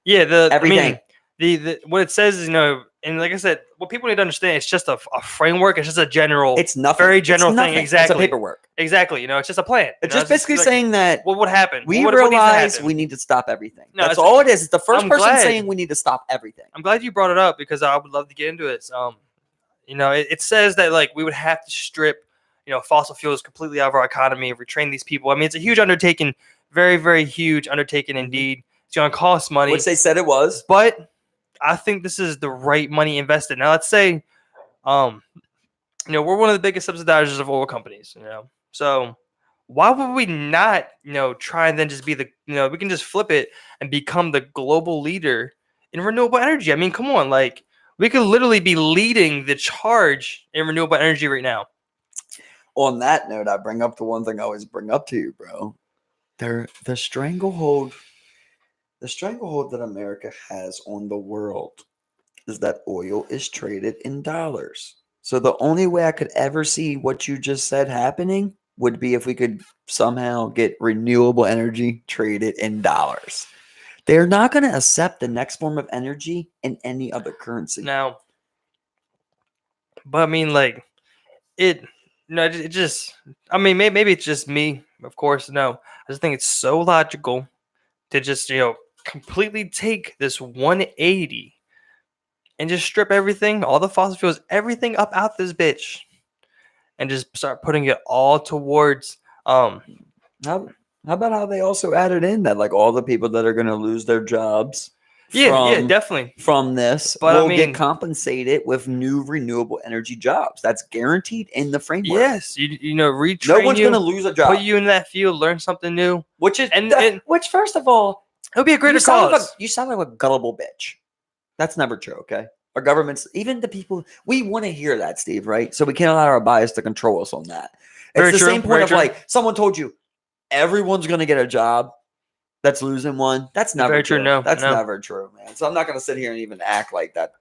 Yeah, everything. The what it says is, and like I said, what people need to understand, it's just a framework. It's just a general, it's nothing, very general thing. Exactly, it's a paperwork. Exactly, it's just a plan. It's just basically saying that what would happen. We realize we need to stop everything. No, that's all it is. It's the first person saying we need to stop everything. I'm glad you brought it up because I would love to get into it. It says that like we would have to strip, fossil fuels completely out of our economy if we train these people. I mean, it's a huge undertaking, very, very huge undertaking indeed. It's going to cost money, which they said it was, but I think this is the right money invested. Now, let's say, we're one of the biggest subsidizers of oil companies, so why would we not, try and then just be we can just flip it and become the global leader in renewable energy. I mean, come on, like we could literally be leading the charge in renewable energy right now. On that note, I bring up the one thing I always bring up to you, bro. The stranglehold that America has on the world is that oil is traded in dollars. So the only way I could ever see what you just said happening would be if we could somehow get renewable energy traded in dollars. They're not going to accept the next form of energy in any other currency. Now, but I mean, like, it just, I mean, maybe it's just me, of course. No, I just think it's so logical to just, completely take this 180 and just strip everything, all the fossil fuels, everything up out this bitch, and just start putting it all towards how about how they also added in that like all the people that are going to lose their jobs definitely from this will get compensated with new renewable energy jobs. That's guaranteed in the framework. Yes, retrain no one's going to lose a job. Put you in that field, learn something new, which first of all, it would be a greater cause. You sound like a gullible bitch. That's never true, okay? Our governments, even the people, we want to hear that, Steve, right? So we can't allow our bias to control us on that. It's the same point of like, someone told you, everyone's going to get a job that's losing one. That's never true. No, that's never true, man. So I'm not going to sit here and even act like that.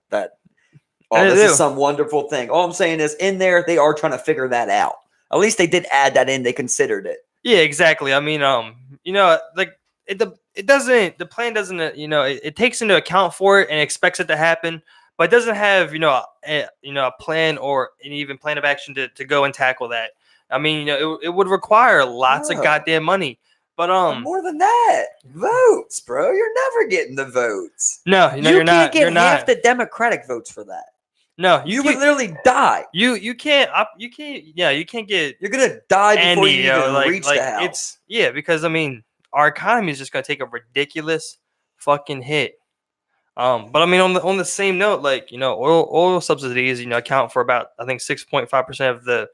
This is some wonderful thing. All I'm saying is in there, they are trying to figure that out. At least they did add that in. They considered it. Yeah, exactly. I mean, like the plan doesn't, it takes into account for it and expects it to happen, but it doesn't have, a plan or an even plan of action to go and tackle that. I mean, it would require lots of goddamn money. But more than that, votes, bro. You're never getting the votes. No, you're not. Get you're half not. the Democratic votes for that. No, you would literally die. You can't. You can't. Yeah, you can't get. You're gonna die before you even reach like the house. It's because I mean, our economy is just gonna take a ridiculous fucking hit. But I mean, on the same note, like oil subsidies, account for about I think 6.5% of the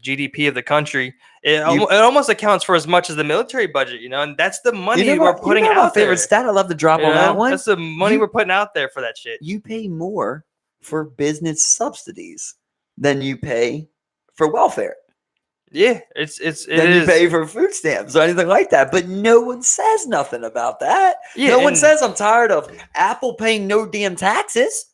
GDP of the country. It almost accounts for as much as the military budget, and that's the money we're putting out my there. favorite stat I love to drop on that one. That's the money we're putting out there for that shit. You pay more for business subsidies than you pay for welfare. Yeah, it you pay for food stamps or anything like that. But no one says nothing about that. Yeah, no one says I'm tired of Apple paying no damn taxes.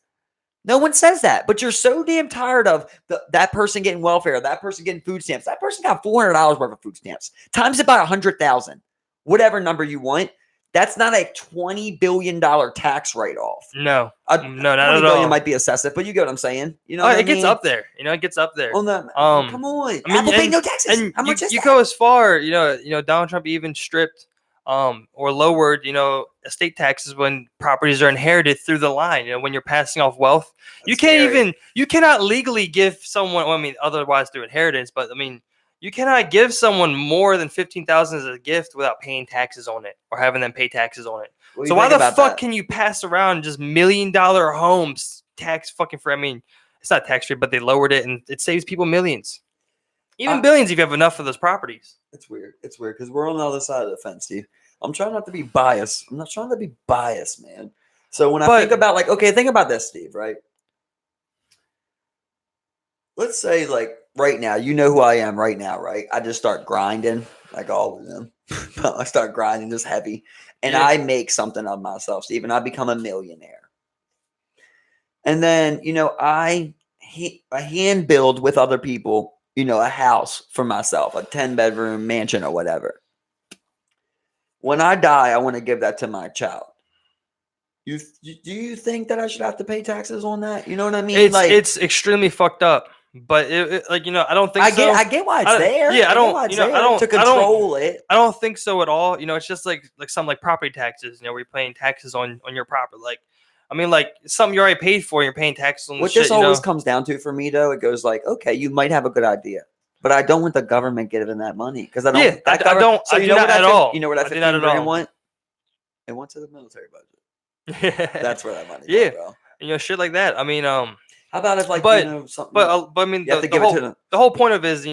No one says that. But you're so damn tired of that person getting welfare, that person getting food stamps. That person got $400 worth of food stamps. Times it by 100,000. Whatever number you want. That's not a $20 billion tax write-off. No, not at all. $20 billion might be excessive, but you get what I'm saying. It gets up there. It gets up there. Come on. I mean, Apple paid no taxes. And how much is you that? go as far, Donald Trump even stripped or lowered, estate taxes when properties are inherited through the line. When you're passing off wealth, you cannot legally give someone. Well, I mean, otherwise through inheritance, but I mean. You cannot give someone more than $15,000 as a gift without paying taxes on it or having them pay taxes on it. So why the fuck can you pass around just $1 million homes tax fucking free? I mean, it's not tax free, but they lowered it and it saves people millions, even billions if you have enough of those properties. It's weird. It's weird because we're on the other side of the fence, Steve. I'm trying not to be biased. I'm not trying to be biased, man. So when I think about think about this, Steve. Right? Let's say right now, you know who I am right now, right? I just start grinding like all of them. I start grinding just heavy. And I make something of myself, Steve, and I become a millionaire. And then, I hand build with other people, a house for myself, a 10-bedroom mansion or whatever. When I die, I want to give that to my child. Do you think that I should have to pay taxes on that? You know what I mean? It's extremely fucked up. But I don't think so. I get why it's there. Yeah, I don't to control it. I don't think so at all. It's just like some property taxes. Where you're paying taxes on your property. Something you already paid for. You're paying taxes on. What this always comes down to for me, though, it goes okay, you might have a good idea, but I don't want the government giving that money because I don't. Yeah, I don't. So I do not at all. You know what I $15 grand want? It went to the military budget. That's where that money. Yeah, go. Shit like that. I mean, how about if something? But I mean, the whole point of it is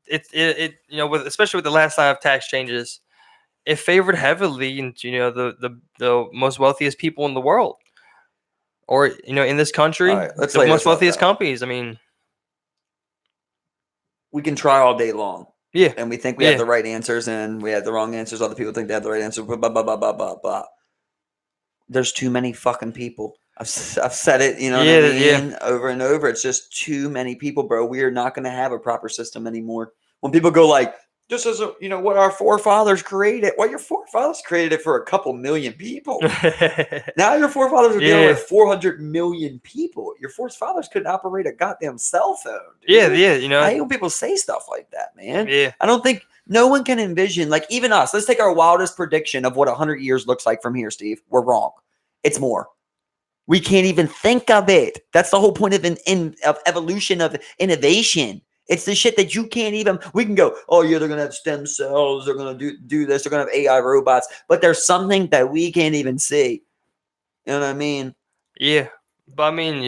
it especially with the last line of tax changes, it favored heavily into the most wealthiest people in the world, or in this country, the most wealthiest companies. I mean, we can try all day long, and we think we have the right answers, and we have the wrong answers. Other people think they have the right answer. Blah blah blah blah blah blah. There's too many fucking people. I've said it, over and over. It's just too many people, bro. We are not going to have a proper system anymore. When people go this is what our forefathers created. Well, your forefathers created it for a couple million people. Now your forefathers are dealing with 400 million people. Your forefathers couldn't operate a goddamn cell phone. Dude. Yeah. I hate when people say stuff like that, man. Yeah. I don't think no one can envision, even us. Let's take our wildest prediction of what 100 years looks like from here, Steve. We're wrong. It's more. We can't even think of it. That's the whole point of of evolution, of innovation. It's the shit that you can't even. We can go, oh yeah, they're gonna have stem cells. They're gonna do this. They're gonna have AI robots. But there's something that we can't even see. You know what I mean? Yeah, but I mean,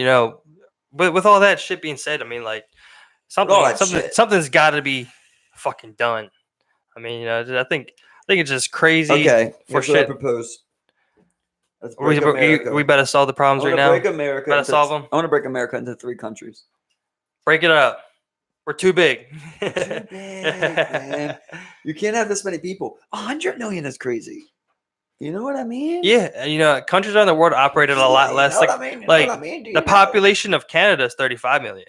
with all that shit being said, I mean, something's got to be fucking done. I mean, I think it's just crazy. Okay, for shit. I propose. We better solve the problems right now. Break America. Better solve them. I want to break America into 3 countries. Break it up. We're too big. Too big, man. You can't have this many people. 100 million is crazy. You know what I mean? Yeah, countries around the world operate at a lot less. The population of Canada is 35 million.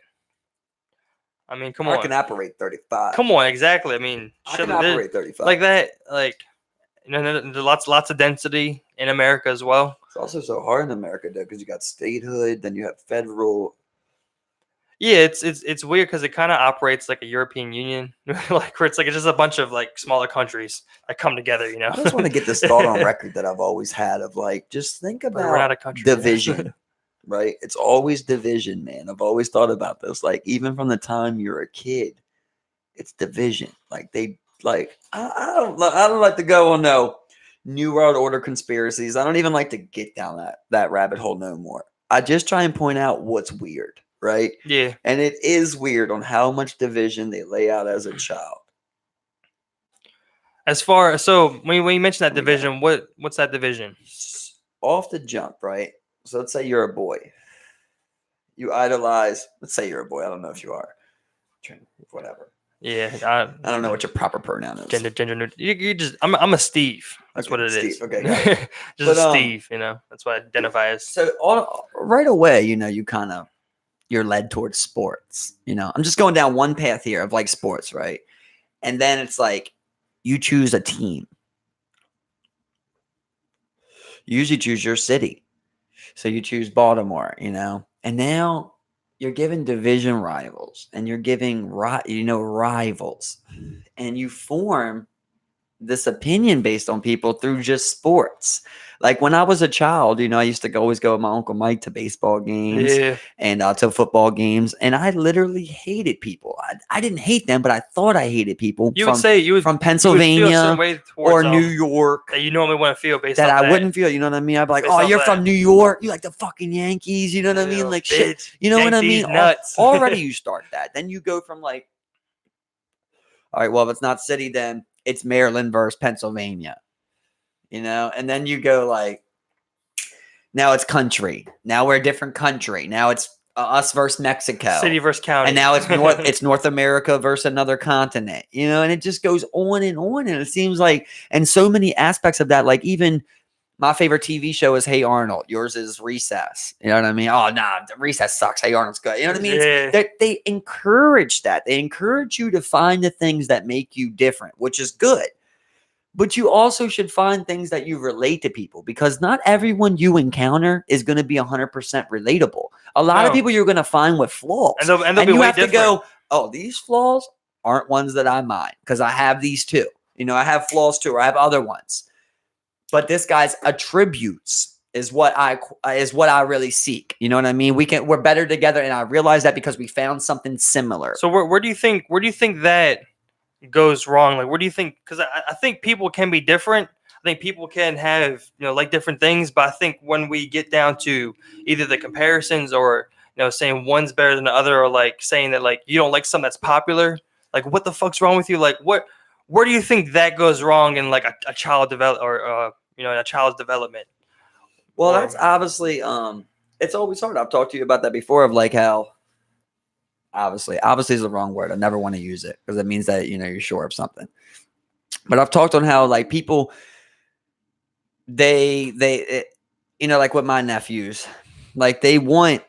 I mean, come on. I can operate 35. Come on, exactly. I mean, I can operate 35. Like that, there's lots of density in America as well. It's also so hard in America, though, because you got statehood, then you have federal. Yeah, it's weird because it kind of operates like a European Union, like where it's like it's just a bunch of like smaller countries that come together. You know, I just want to get this thought on record that I've always had of like, just think But we're not about a country. division, right? It's always division, man. I've always thought about this. Like, even from the time you're a kid, it's division. Like I don't like to go on no New World Order conspiracies. I don't even like to get down that rabbit hole no more. I just try and point out what's weird, right? Yeah. And it is weird on how much division they lay out as a child. So when you mention that division, what's that division? Off the jump, right? So let's say you're a boy. You idolize. Let's say you're a boy. I don't know if you are. Whatever. Yeah, I don't know what your proper pronoun is. Gender neutral. You just I'm a Steve. That's Okay, what it Steve. is. Okay, got it. Just But, Steve. You know, that's what I identify as. So right away, you're led towards sports. I'm just going down one path here of like sports, right? And then it's like you choose a team. You usually choose your city. So you choose Baltimore, and now you're given division rivals and you're giving rivals, and you form this opinion based on people through just sports. Like when I was a child, I used to always go with my Uncle Mike to baseball games and to football games, and I literally hated people. I didn't hate them, but I thought I hated people. From Pennsylvania or New York that you normally want to feel based that on I wouldn't feel. You know what I mean? I'd be like, Based "Oh, off you're that. from New York. You like the fucking Yankees." You know what I mean? Like shit. Bitch, You know what I Yankees mean? nuts. Already you start that. Then you go from like, all right, well, if it's not city, then it's Maryland versus Pennsylvania, and then you go like, now it's country. Now we're a different country. Now it's us versus Mexico. City versus county. And now it's North America versus another continent, and it just goes on. And it seems like, and so many aspects of that, like even my favorite TV show is Hey Arnold. Yours is Recess. You know what I mean? Oh, nah, Recess sucks. Hey Arnold's good. You know what I mean? Yeah. They encourage that. They encourage you to find the things that make you different, which is good. But you also should find things that you relate to people, because not everyone you encounter is going to be 100% relatable. A lot of people you're going to find with flaws. And they'll be you way have different. to go, oh, these flaws aren't ones that I mind, because I have these too. I have flaws too, or I have other ones. But this guy's attributes is what I really seek. You know what I mean? We're better together, and I realize that because we found something similar. So where do you think that goes wrong? Like, where do you think? Because I think people can be different. I think people can have like different things, but I think when we get down to either the comparisons or saying one's better than the other, or like saying that like you don't like something that's popular, like what the fuck's wrong with you? Like where do you think that goes wrong in like a child a child's development? Well, that's obviously it's always hard. I've talked to you about that before, of like how obviously is the wrong word. I never want to use it because it means that you're sure of something. But I've talked on how like people they like with my nephews, like they want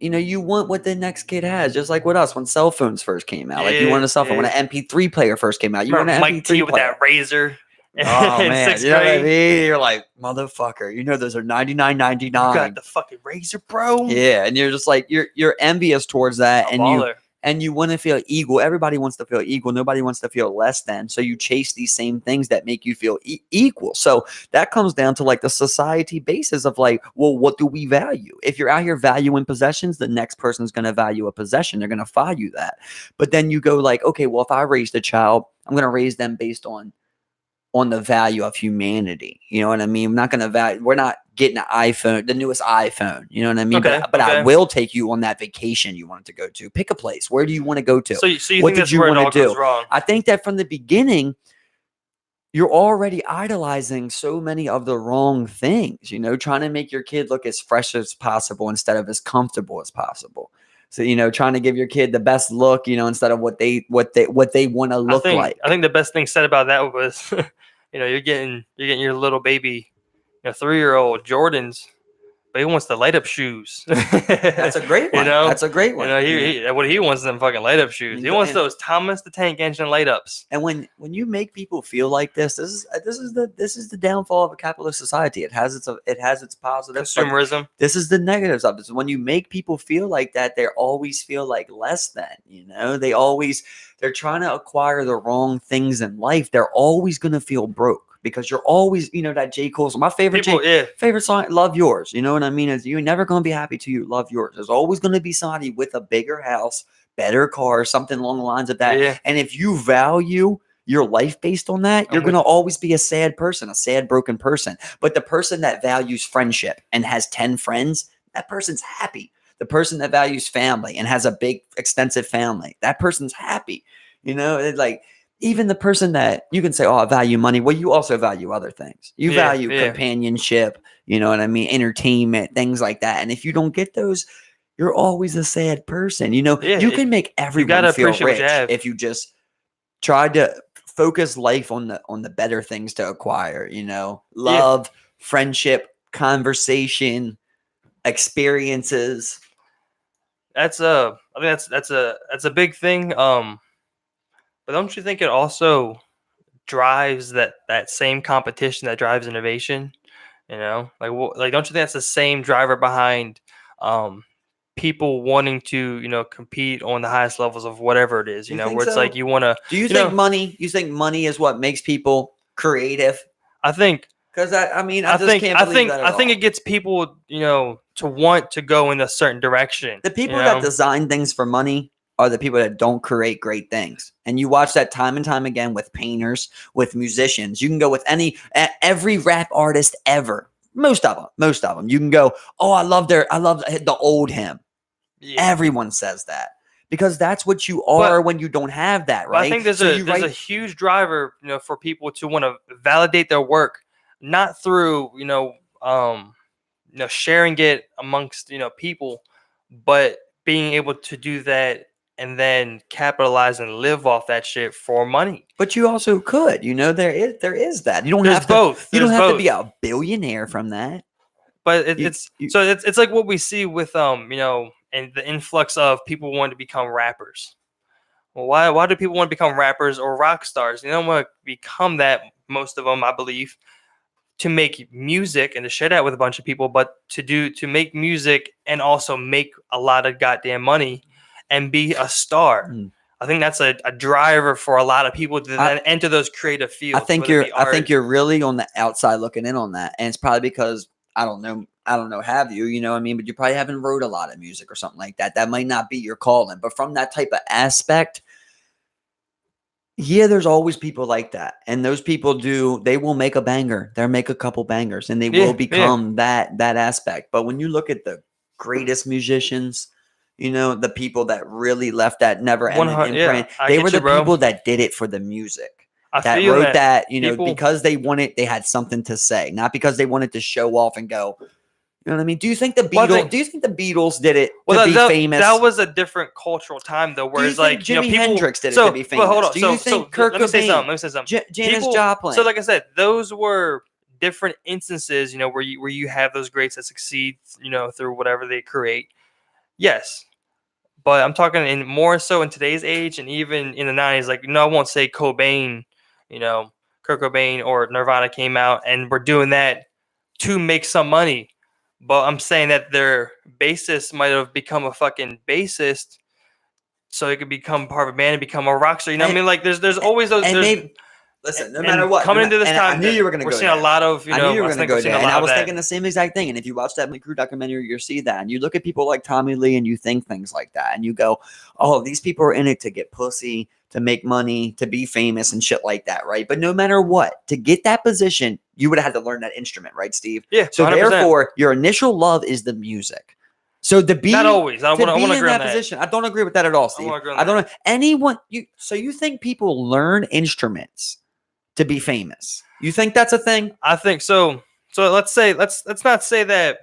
you want what the next kid has, just like with us when cell phones first came out. Like you want a cell phone. When an MP3 player first came out, you want an Mike MP3 T with player. that razor. Oh in man, sixth you know what I grade. mean? You're like, motherfucker, those are $99.99. You got the fucking razor, bro. Yeah, and you're just like you're envious towards that, A and you want to feel equal. Everybody wants to feel equal. Nobody wants to feel less than. So you chase these same things that make you feel equal. So that comes down to like the society basis of like, well, what do we value? If you're out here valuing possessions, the next person's going to value a possession. They're going to value that. But then you go like, okay, well, if I raised a child, I'm going to raise them based on the value of humanity. You know what I mean? We're not getting an iPhone, the newest iPhone. You know what I mean? Okay, but I will take you on that vacation you wanted to go to. Pick a place. Where do you want to go to? So you What think did that's you where it wanna all do? goes wrong? I think that from the beginning, you're already idolizing so many of the wrong things, trying to make your kid look as fresh as possible instead of as comfortable as possible. So, trying to give your kid the best look, instead of what they want to look like. I think the best thing said about that was, you're getting your little baby, 3-year-old Jordans, but he wants the light up shoes. That's a great one. You know, That's a great one. what he wants them fucking light up shoes. He wants those Thomas the Tank Engine light ups. And when you make people feel like this is the downfall of a capitalist society. It has its positives. Consumerism. This is the negatives of it. So when you make people feel like that, they always feel like less than. You know, they're trying to acquire the wrong things in life. They're always going to feel broke. Because you're always, you know, that J. Cole's my favorite favorite song, Love Yours. You know what I mean? Is you're never going to be happy till you love yours. There's always going to be somebody with a bigger house, better car, something along the lines of that. Yeah. And if you value your life based on that, you're going to always be a sad person, a sad, broken person. But the person that values friendship and has 10 friends, that person's happy. The person that values family and has a big, extensive family, that person's happy. You know, it's like, even the person that you can say, oh, I value money. Well, you also value other things. You value companionship, you know what I mean? Entertainment, things like that. And if you don't get those, you're always a sad person. You know, you can make everyone feel rich if you just try to focus life on the better things to acquire, you know, love, friendship, conversation, experiences. I mean, that's a big thing. But don't you think it also drives that same competition that drives innovation? You know, like don't you think that's the same driver behind people wanting to, you know, compete on the highest levels of whatever it is, you know, where it's like you want to. Do you think money? You think money is what makes people creative? I think because I think it gets people, you know, to want to go in a certain direction. The people that design things for money are the people that don't create great things. And you watch that time and time again with painters, with musicians. You can go with every rap artist ever. Most of them. You can go, oh, I love the old him. Yeah. Everyone says that because that's what you are when you don't have that, right? I think there's a huge driver, you know, for people to want to validate their work, not through, sharing it amongst, people, but being able to do that and then capitalize and live off that shit for money. But you also could, there is that. You don't have to be a billionaire from that. But it's like what we see with and the influx of people wanting to become rappers. Well, why do people want to become rappers or rock stars? They don't want to become that, most of them, I believe, to make music and to share that with a bunch of people, but to make music and also make a lot of goddamn money and be a star. I think that's a driver for a lot of people to then enter those creative fields. I think you're really on the outside looking in on that, and it's probably because I don't know, have you, you know what I mean? But you probably haven't wrote a lot of music or something like that. That might not be your calling, but from that type of aspect, yeah, there's always people like that. And those people they will make a banger. They'll make a couple bangers and they will become that aspect. But when you look at the greatest musicians, the people that really left that never ending imprint, they were the people that did it for the music. That wrote that, because they had something to say, not because they wanted to show off and go, you know what I mean? Do you think the Beatles did it to be famous? That was a different cultural time, though. Where it's like Jimi Hendrix did it to be famous. Hold on. Do you think Kurt Cobain? Let me say something. Janis Joplin. So, like I said, those were different instances, where you have those greats that succeed, through whatever they create. Yes, but I'm talking in more so in today's age, and even in the 90s. Like, I won't say Cobain, Kurt Cobain or Nirvana came out and were doing that to make some money. But I'm saying that their bassist might have become a fucking bassist, so they could become part of a band and become a rock star. You know what I mean? Like there's always those. Listen, no matter what, coming into this time, I knew you were going to go. We're seeing a lot of. I knew you were going to go there, and I was thinking the same exact thing. And if you watch that Crew documentary, you'll see that. And you look at people like Tommy Lee, and you think things like that, and you go, "Oh, these people are in it to get pussy, to make money, to be famous, and shit like that, right?" But no matter what, to get that position, you would have had to learn that instrument, right, Steve? Yeah. So 100%. Therefore, your initial love is the music. So to be not always. I want to agree in that position. I don't agree with that at all, Steve. I don't know anyone. So you think people learn instruments to be famous? You think that's a thing? I think so. So let's not say that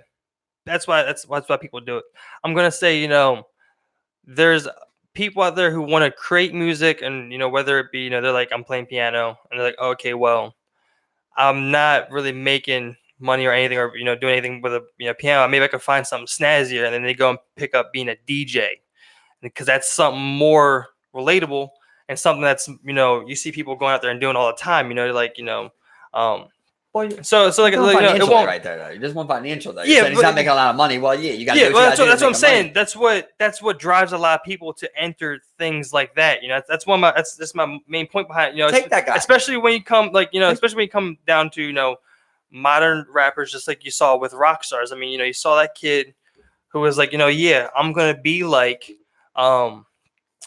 that's why people do it. I'm gonna say, there's people out there who want to create music, and whether it be, they're like, I'm playing piano, and they're like, okay, well, I'm not really making money or anything, or do anything with a piano, maybe I could find something snazzier, and then they go and pick up being a DJ, because that's something more relatable and something that's you see people going out there and doing all the time. Well, so like, it won't right there though. You just want financial though. Yeah, he's not making a lot of money. Well, yeah, you got to. Yeah, well, that's what I'm saying. That's what drives a lot of people to enter things like that. That's my main point behind take that guy, especially when you come especially when you come down to modern rappers, just like you saw with rock stars. I mean, you saw that kid who was like, yeah, I'm gonna be like fucking.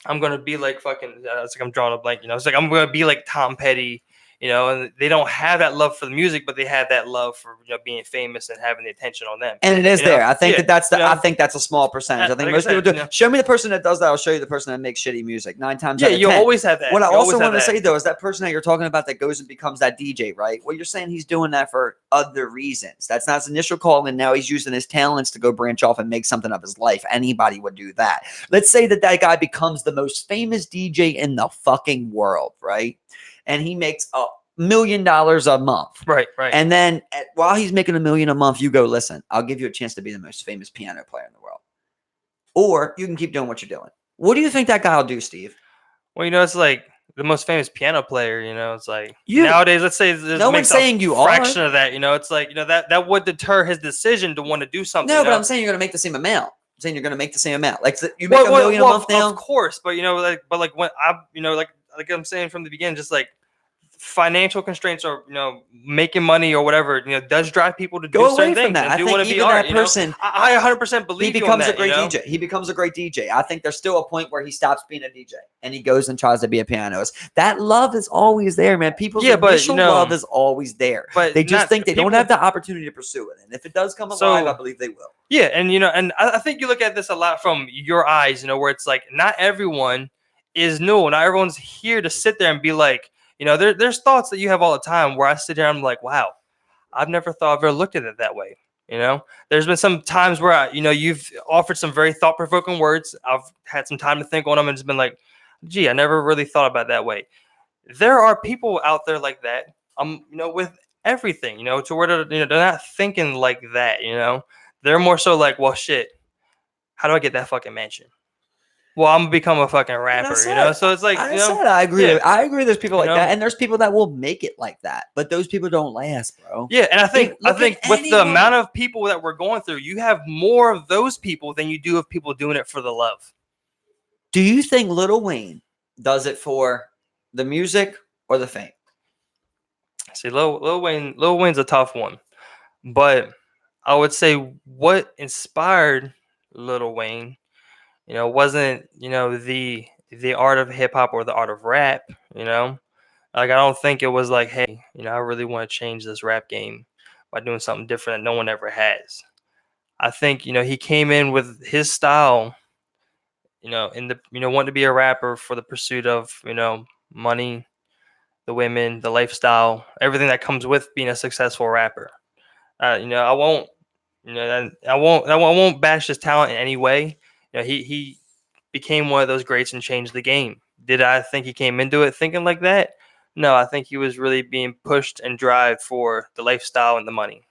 It's like I'm drawing a blank. It's like I'm gonna be like Tom Petty. And they don't have that love for the music, but they have that love for being famous and having the attention on them. And it is there. I think I think that's a small percentage. I think most people do. Show me the person that does that. I'll show you the person that makes shitty music. 9 times out of 10. You always have that. What I also want to say though is that person that you're talking about that goes and becomes that DJ, right? Well, you're saying he's doing that for other reasons. That's not his initial call, and now he's using his talents to go branch off and make something of his life. Anybody would do that. Let's say that guy becomes the most famous DJ in the fucking world, right? And he makes $1 million a month. Right. And then while he's making $1 million a month, you go, listen, I'll give you a chance to be the most famous piano player in the world. Or you can keep doing what you're doing. What do you think that guy will do, Steve? Well, it's like the most famous piano player, it's like nowadays, let's say there's no one's saying you fraction of that, it's like, that would deter his decision to want to do something. No, but I'm saying you're going to make the same amount. I'm saying you're going to make the same amount. Like you make $1 million a month now. Of course, but like when like I'm saying from the beginning, just like financial constraints or making money or whatever does drive people to do certain things. I do think want to be even art. that person, I 100% believe he becomes a great DJ. He becomes a great DJ. I think there's still a point where he stops being a DJ and he goes and tries to be a pianist. That love is always there, man. People's initial love is always there, but they just think they don't have the opportunity to pursue it. And if it does come alive, I believe they will. Yeah, and and I think you look at this a lot from your eyes, where it's like not everyone is new. Not everyone's here to sit there and be like. There's thoughts that you have all the time where I sit there and I'm like, wow, I've never thought I've ever looked at it that way. There's been some times where, you've offered some very thought-provoking words. I've had some time to think on them and just been like, gee, I never really thought about it that way. There are people out there like that, with everything, to where they're not thinking like that, They're more so like, well, shit, how do I get that fucking mansion? Well, I'm gonna become a fucking rapper, So it's like I agree. Yeah. I agree. There's people like that, and there's people that will make it like that, but those people don't last, bro. Yeah, and I think with the amount of people that we're going through, you have more of those people than you do of people doing it for the love. Do you think Lil Wayne does it for the music or the fame? See, Lil Wayne's a tough one, but I would say what inspired Lil Wayne. Wasn't, the art of hip hop or the art of rap, like, I don't think it was like, hey, I really want to change this rap game by doing something different that no one ever has. I think, he came in with his style, in the, wanting to be a rapper for the pursuit of, money, the women, the lifestyle, everything that comes with being a successful rapper. I won't bash his talent in any way. He became one of those greats and changed the game. Did I think he came into it thinking like that? No, I think he was really being pushed and driven for the lifestyle and the money.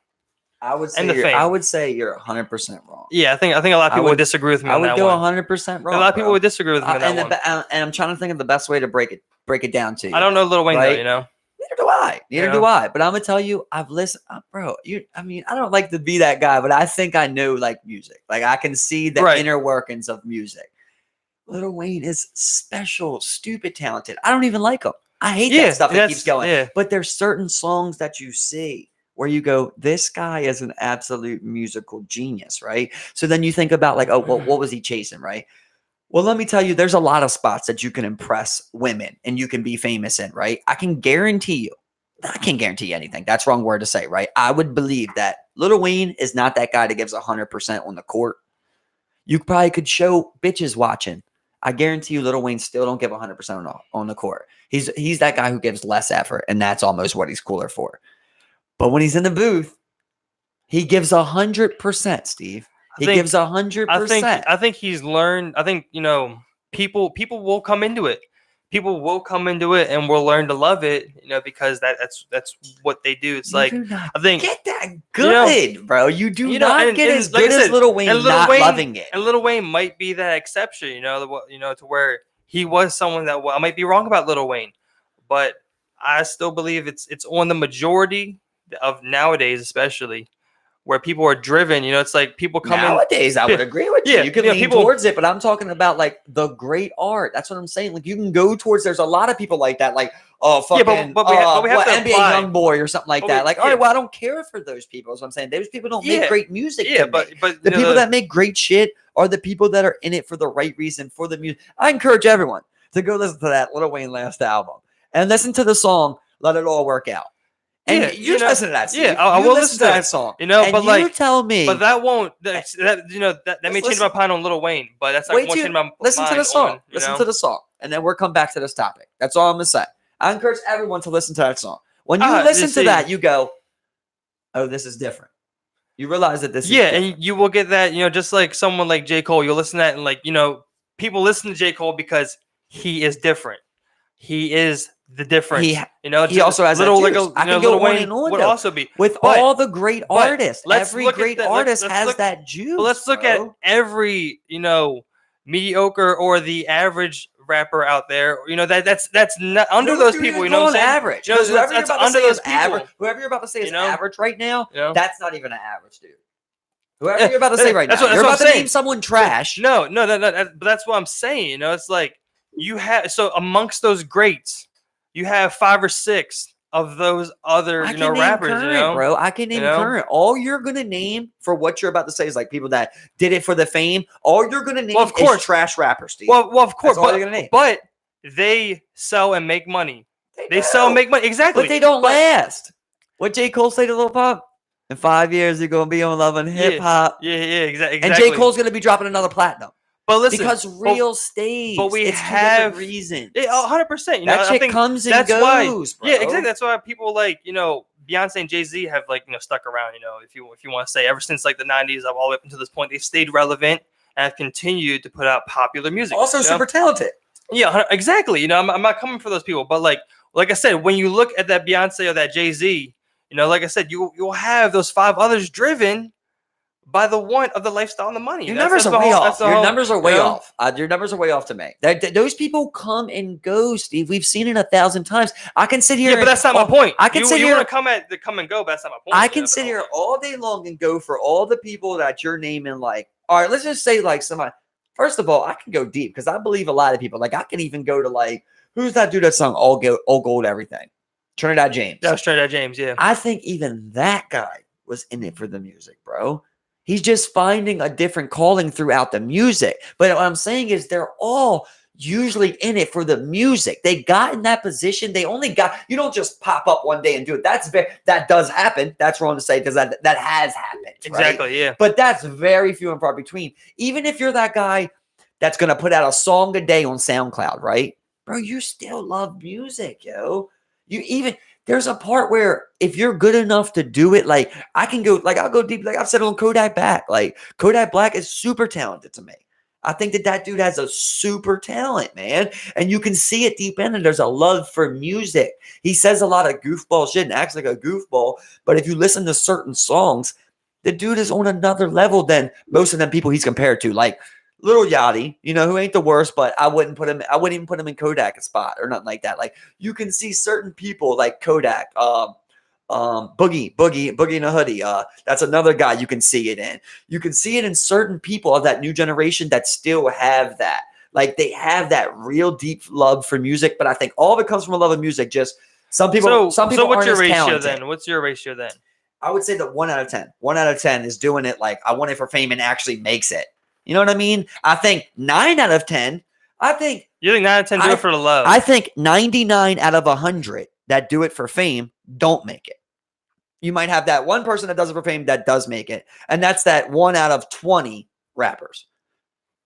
I would say you're 100% wrong. Yeah, I think a lot of people would disagree with me on that one. I would go 100% wrong. A lot of people would disagree with me on that one. And I'm trying to think of the best way to break it down to you. I don't know Lil Wayne though, Neither do I. But I'm gonna tell you, I've listened, bro. I don't like to be that guy, but I think I know like music. Like I can see the inner workings of music. Lil Wayne is special, stupid talented. I don't even like him. I hate that stuff that keeps going. Yeah. But there's certain songs that you see where you go, this guy is an absolute musical genius, right? So then you think about like, oh, well, what was he chasing, right? Well, let me tell you, there's a lot of spots that you can impress women and you can be famous in, right? I can't guarantee anything. That's the wrong word to say, right? I would believe that Lil Wayne is not that guy that gives 100% on the court. You probably could show bitches watching. I guarantee you Lil Wayne still don't give 100% on the court. He's that guy who gives less effort, and that's almost what he's cooler for. But when he's in the booth, he gives 100%, Steve. He gives 100%. I think he's learned. I think, people will come into it. people will come into it and will learn to love it, because that's what they do. It's You like do not I think get that good, bro. You do not get as like I good as said, Lil Wayne and Lil not Wayne, loving it. And Lil Wayne might be that exception, to where he was someone that I might be wrong about Lil Wayne, but I still believe it's on the majority of nowadays, especially where people are driven. It's like people come Nowadays, I would agree with you. Yeah, You can lean towards it, but I'm talking about like the great art. That's what I'm saying. Like you can go towards. There's a lot of people like that. Like fucking but we have to NBA apply. Young Boy or something like that. Like all right, Yeah. well I don't care for those people. Is what I'm saying. Those people don't make great music. Yeah, but the people that make great shit are the people that are in it for the right reason, for the music. I encourage everyone to go listen to that Lil Wayne last album and listen to the song "Let It All Work Out." And you just listen to that. Steve. Yeah, I will listen to that song. And but you tell me, but that won't. That may change my mind on Lil Wayne, but that's not going to change my listen to the song. Listen to the song, and then we'll come back to this topic. That's all I'm gonna say. I encourage everyone to listen to that song. When you listen to that, you go, "Oh, this is different." You realize that this is different. And you will get that. Just like someone like J. Cole, you'll listen to that, and people listen to J. Cole because he is different. He is the difference. He also has little that like I can go Lil on Wayne and on would also be with all the great artists. Every great artist has that juice. But let's look at every mediocre or the average rapper out there. That's not under those people. You know what I'm saying? Average. Whoever you're about to say is average. Whoever you're about to say is average right now. That's not even an average dude. Whoever you're about to say right now, you're about to name someone trash. No. But that's what I'm saying. It's like you have amongst those greats. You have 5 or 6 of those other, rappers, current, bro. I can name current. All you're gonna name for what you're about to say is like people that did it for the fame. All you're gonna name, of course, is trash rappers, Steve. Well, of course, all you're gonna name. But they sell and make money. They sell and make money, exactly. But they don't last. What J. Cole say to Lil Pump? In 5 years, you're gonna be on Love and Hip Hop. Yeah, exactly. And J. Cole's gonna be dropping another platinum. But listen, because real stays. But we it's have reasons. 100%. That shit comes and goes, bro. Yeah, exactly. That's why people like Beyonce and Jay-Z have stuck around. If you want to say ever since like the 90s all the way up until this point, they've stayed relevant and have continued to put out popular music. Also super talented. Yeah, exactly. I'm not coming for those people, but like I said, when you look at that Beyonce or that Jay-Z, like I said, you'll have those 5 others driven by the want of the lifestyle and the money. Your numbers are way off. Your numbers are way off. Your numbers are way off to me. Those people come and go, Steve. We've seen it 1,000 times. I can sit here. Yeah, but that's not my point. I can sit here. You want to come and go, but that's not my point. I can sit here all day long and go for all the people that you're naming. Like, all right, let's just say like somebody. First of all, I can go deep because I believe a lot of people. Like, I can even go to like, who's that dude that sung All Gold Everything? Trinidad James. That was Trinidad James. Yeah. I think even that guy was in it for the music, bro. He's just finding a different calling throughout the music. But what I'm saying is they're all usually in it for the music. They got in that position. They only got, you don't just pop up one day and do it. That does happen. That's wrong to say because that has happened. Exactly, right? Yeah. But that's very few and far between. Even if you're that guy that's going to put out a song a day on SoundCloud, right? Bro, you still love music, yo. There's a part where if you're good enough to do it, like I can go, like I'll go deep. Like I've said on Kodak Black, like Kodak Black is super talented to me. I think that dude has a super talent, man. And you can see it deep in, and there's a love for music. He says a lot of goofball shit and acts like a goofball. But if you listen to certain songs, the dude is on another level than most of them people he's compared to. Like Lil Yachty, who ain't the worst, but I wouldn't even put him in Kodak spot or nothing like that. Like you can see certain people like Kodak, Boogie in a Hoodie. That's another guy you can see it in. You can see it in certain people of that new generation that still have that. Like they have that real deep love for music, but I think all of it comes from a love of music. Just some people. So what's your ratio then? What's your ratio then? I would say that 1 out of 10. 1 out of 10 is doing it like I want it for fame and actually makes it. You know what I mean? I think 9 out of 10. You think 9 out of 10 do it for the love? I think 99 out of 100 that do it for fame don't make it. You might have that one person that does it for fame that does make it, and that's that 1 out of 20 rappers.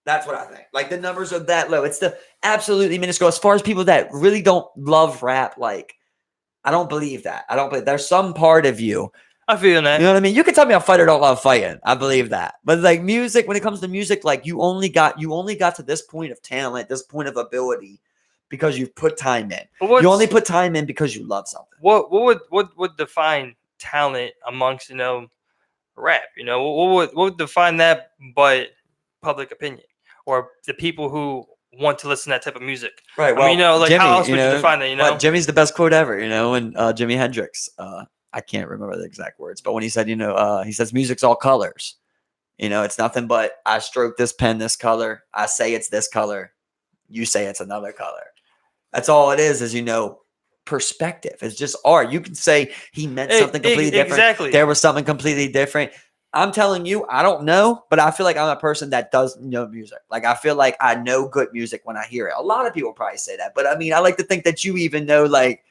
That's what I think. Like the numbers are that low. It's the absolutely minuscule. As far as people that really don't love rap, like I don't believe that. There's some part of you. I feel that. You know what I mean? You can tell me a fighter don't love fighting. I believe that. But like music, when it comes to music, like you only got to this point of talent, this point of ability because you've put time in. But You only put time in because you love something. what would define talent amongst rap? What would define that but public opinion or the people who want to listen to that type of music? Right. I Well, mean, like Jimmy, how else would you define that? But Jimmy's the best quote ever. And Jimi Hendrix. I can't remember the exact words, but when he said, he says, music's all colors. It's nothing but I stroke this pen this color. I say it's this color. You say it's another color. That's all it is, perspective. It's just art. You can say he meant something completely different. Exactly. There was something completely different. I'm telling you, I don't know, but I feel like I'm a person that does know music. Like, I feel like I know good music when I hear it. A lot of people probably say that, but I mean, I like to think that you even know, like,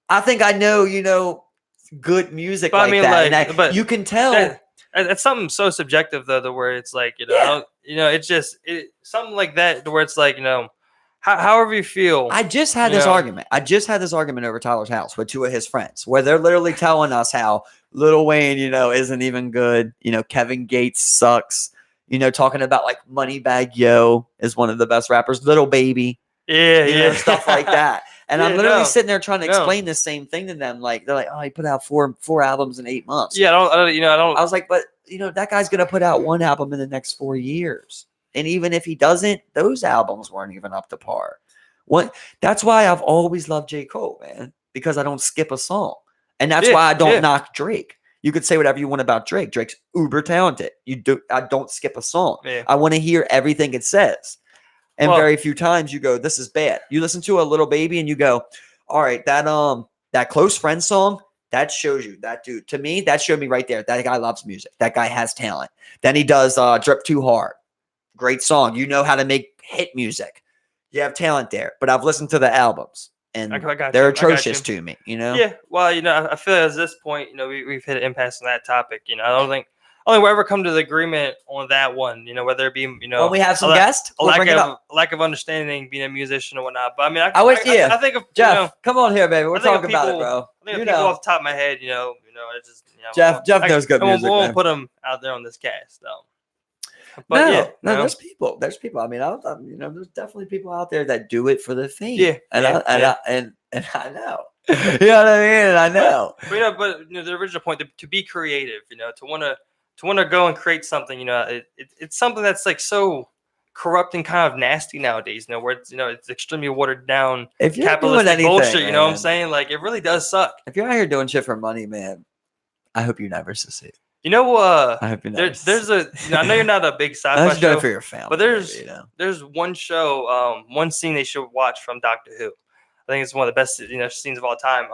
I think I know, good music but like I mean, that. Like, but you can tell. It's something so subjective, though, to where it's like, it's just something like that, to where it's like, however you feel. I just had this argument. I just had this argument over Tyler's house with two of his friends, where they're literally telling us how Lil Wayne, isn't even good. Kevin Gates sucks. Talking about like Moneybagg Yo is one of the best rappers. Little Baby, stuff like that. And I'm literally sitting there trying to explain the same thing to them. Like, they're like, "Oh, he put out four albums in 8 months." Yeah, I don't. I was like, but that guy's gonna put out one album in the next 4 years. And even if he doesn't, those albums weren't even up to par. That's why I've always loved J. Cole, man, because I don't skip a song. And that's why I don't knock Drake. You could say whatever you want about Drake. Drake's uber talented. I don't skip a song. Yeah. I want to hear everything it says. And very few times you go, this is bad. You listen to a Little Baby and you go, all right, that Close Friend song, that shows you that dude. To me, that showed me right there. That guy loves music. That guy has talent. Then he does Drip Too Hard. Great song. You know how to make hit music. You have talent there. But I've listened to the albums, and they're atrocious to me. Yeah. Well, I feel at this point, we've hit an impasse on that topic. I don't think we'll ever come to the agreement on that one. Whether it be when we have some guests, lack of understanding, being a musician or whatnot. But I mean, I think of Jeff. Come on here, baby. We're talking about it, bro. I think people off the top of my head, it's just Jeff knows good music. I won't put them out there on this cast, though. But no, there's people. There's people. I mean, there's definitely people out there that do it for the fame. Yeah, and I know. You know what I mean? And I know. But the original point to be creative, to want to go and create something, it's something that's like so corrupt and kind of nasty nowadays. Where it's extremely watered down. If you're capitalistic doing anything, bullshit, you know what I'm saying? Like, it really does suck. If you're out here doing shit for money, man, I hope you never succeed. I hope you never there's I know you're not a big sci-fi show, it for your family, but there's one show, one scene they should watch from Doctor Who. I think it's one of the best scenes of all time.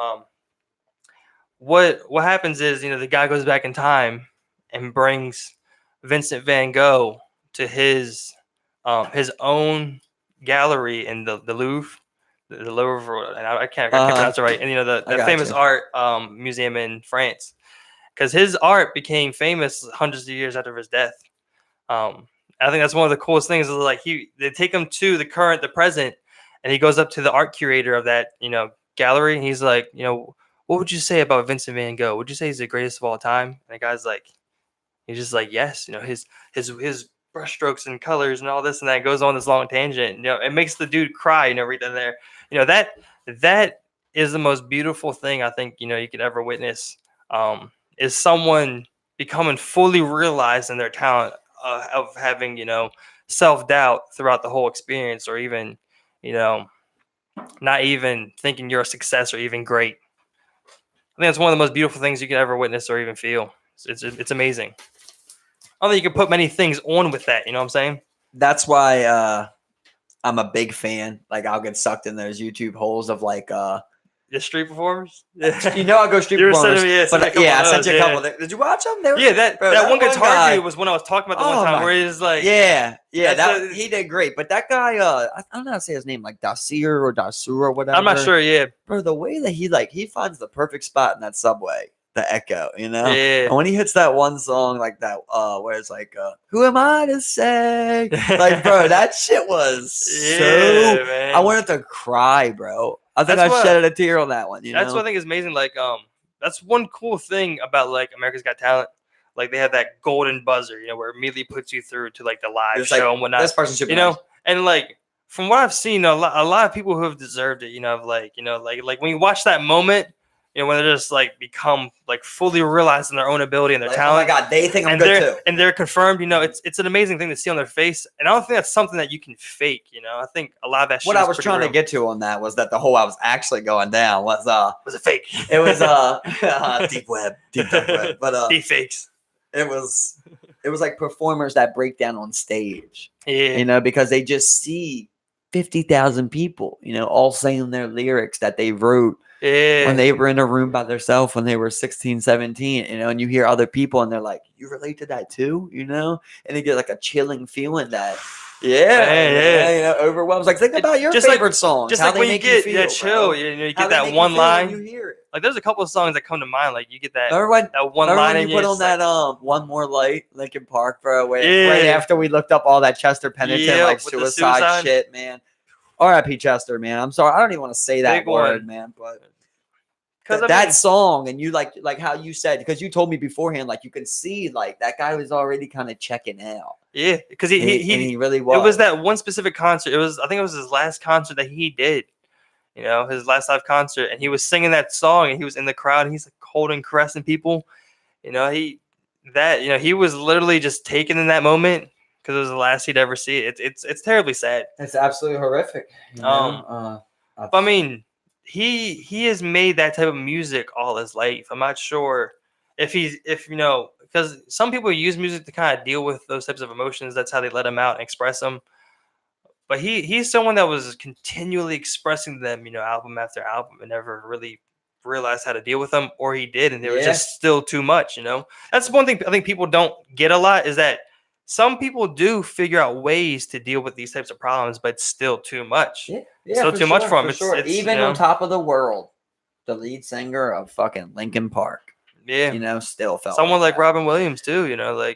What happens is the guy goes back in time and brings Vincent van Gogh to his own gallery in the Louvre, the Louvre, and I can't pronounce it right. And the famous art museum in France, because his art became famous hundreds of years after his death. I think that's one of the coolest things. Is like they take him to the present, and he goes up to the art curator of that gallery, and he's like, what would you say about Vincent van Gogh? Would you say he's the greatest of all time? And the guy's like, he's just like, yes, his brushstrokes and colors and all this and that. Goes on this long tangent. It makes the dude cry. Right there. That is the most beautiful thing I think you could ever witness. Is someone becoming fully realized in their talent of having self-doubt throughout the whole experience, or even not even thinking you're a success or even great. I think that's one of the most beautiful things you can ever witness or even feel. It's amazing. I don't think you can put many things on with that. You know what I'm saying? That's why I'm a big fan. Like, I'll get sucked in those YouTube holes of like the street performers. I'll go street performers. I sent you a couple. Did you watch them? That one guitar dude was when I was talking about the one time where he's like, he did great. But that guy, I don't know how to say his name, like Dacier or Dasur or whatever. I'm not sure. Yeah, bro, the way that he finds the perfect spot in that subway, the echo, Yeah. And when he hits that one song like that, where it's like, who am I to say? Like, bro, that shit was man. I wanted to cry, bro. I think I shed a tear on that one. That's what I think is amazing. Like, that's one cool thing about like America's Got Talent. Like, they have that golden buzzer, where it immediately puts you through to like the live show and whatnot. This person should be and like from what I've seen, a lot of people who have deserved it, like when you watch that moment, when they're just like become like fully realizing their own ability and their Like, talent. oh my God, they think I'm and good they're too. and they're confirmed. It's an amazing thing to see on their face, and I don't think that's something that you can fake. I think a lot of that. What shit I is was pretty trying real. to get to on that was that the hole I was actually going down was Was it fake? it was deep dark web, but Deep fakes. it was like performers that break down on stage. Yeah. Because they just see 50,000 people, all saying their lyrics that they wrote when they were in a room by themselves when they were 16, 17, and you hear other people and they're like, you relate to that too, and they get like a chilling feeling that, overwhelms. Like, think about your favorite songs. Just how like they when you make get feel, that chill, bro. you How get they that make one you feel when line. you hear it. Like there's a couple of songs that come to mind. Like you get that Remember when, that one line you and put on like, that One More Light, Linkin Park, bro, right after we looked up all that Chester Pennington like with the suicide shit, man. R.I.P. Chester, man. I'm sorry, I don't even want to say that Big word, one. man, but because that song, and you like how you said, because you told me beforehand, like you can see like that guy was already kind of checking out. Yeah, because and he really was. It was that one specific concert. I think it was his last concert that he did. His last live concert, and he was singing that song, and he was in the crowd, and he's like holding, caressing people. He was literally just taken in that moment because it was the last he'd ever see it. It's terribly sad. It's absolutely horrific. But I mean, he has made that type of music all his life. I'm not sure because some people use music to kind of deal with those types of emotions. That's how they let them out and express them. But he's someone that was continually expressing them, album after album, and never really realized how to deal with them, or he did, and they were just still too much. That's one thing I think people don't get a lot, is that some people do figure out ways to deal with these types of problems, but it's still too much. Still too much for him. It's even on Top of the World, the lead singer of fucking Linkin Park. Still felt someone like that. Robin Williams too. I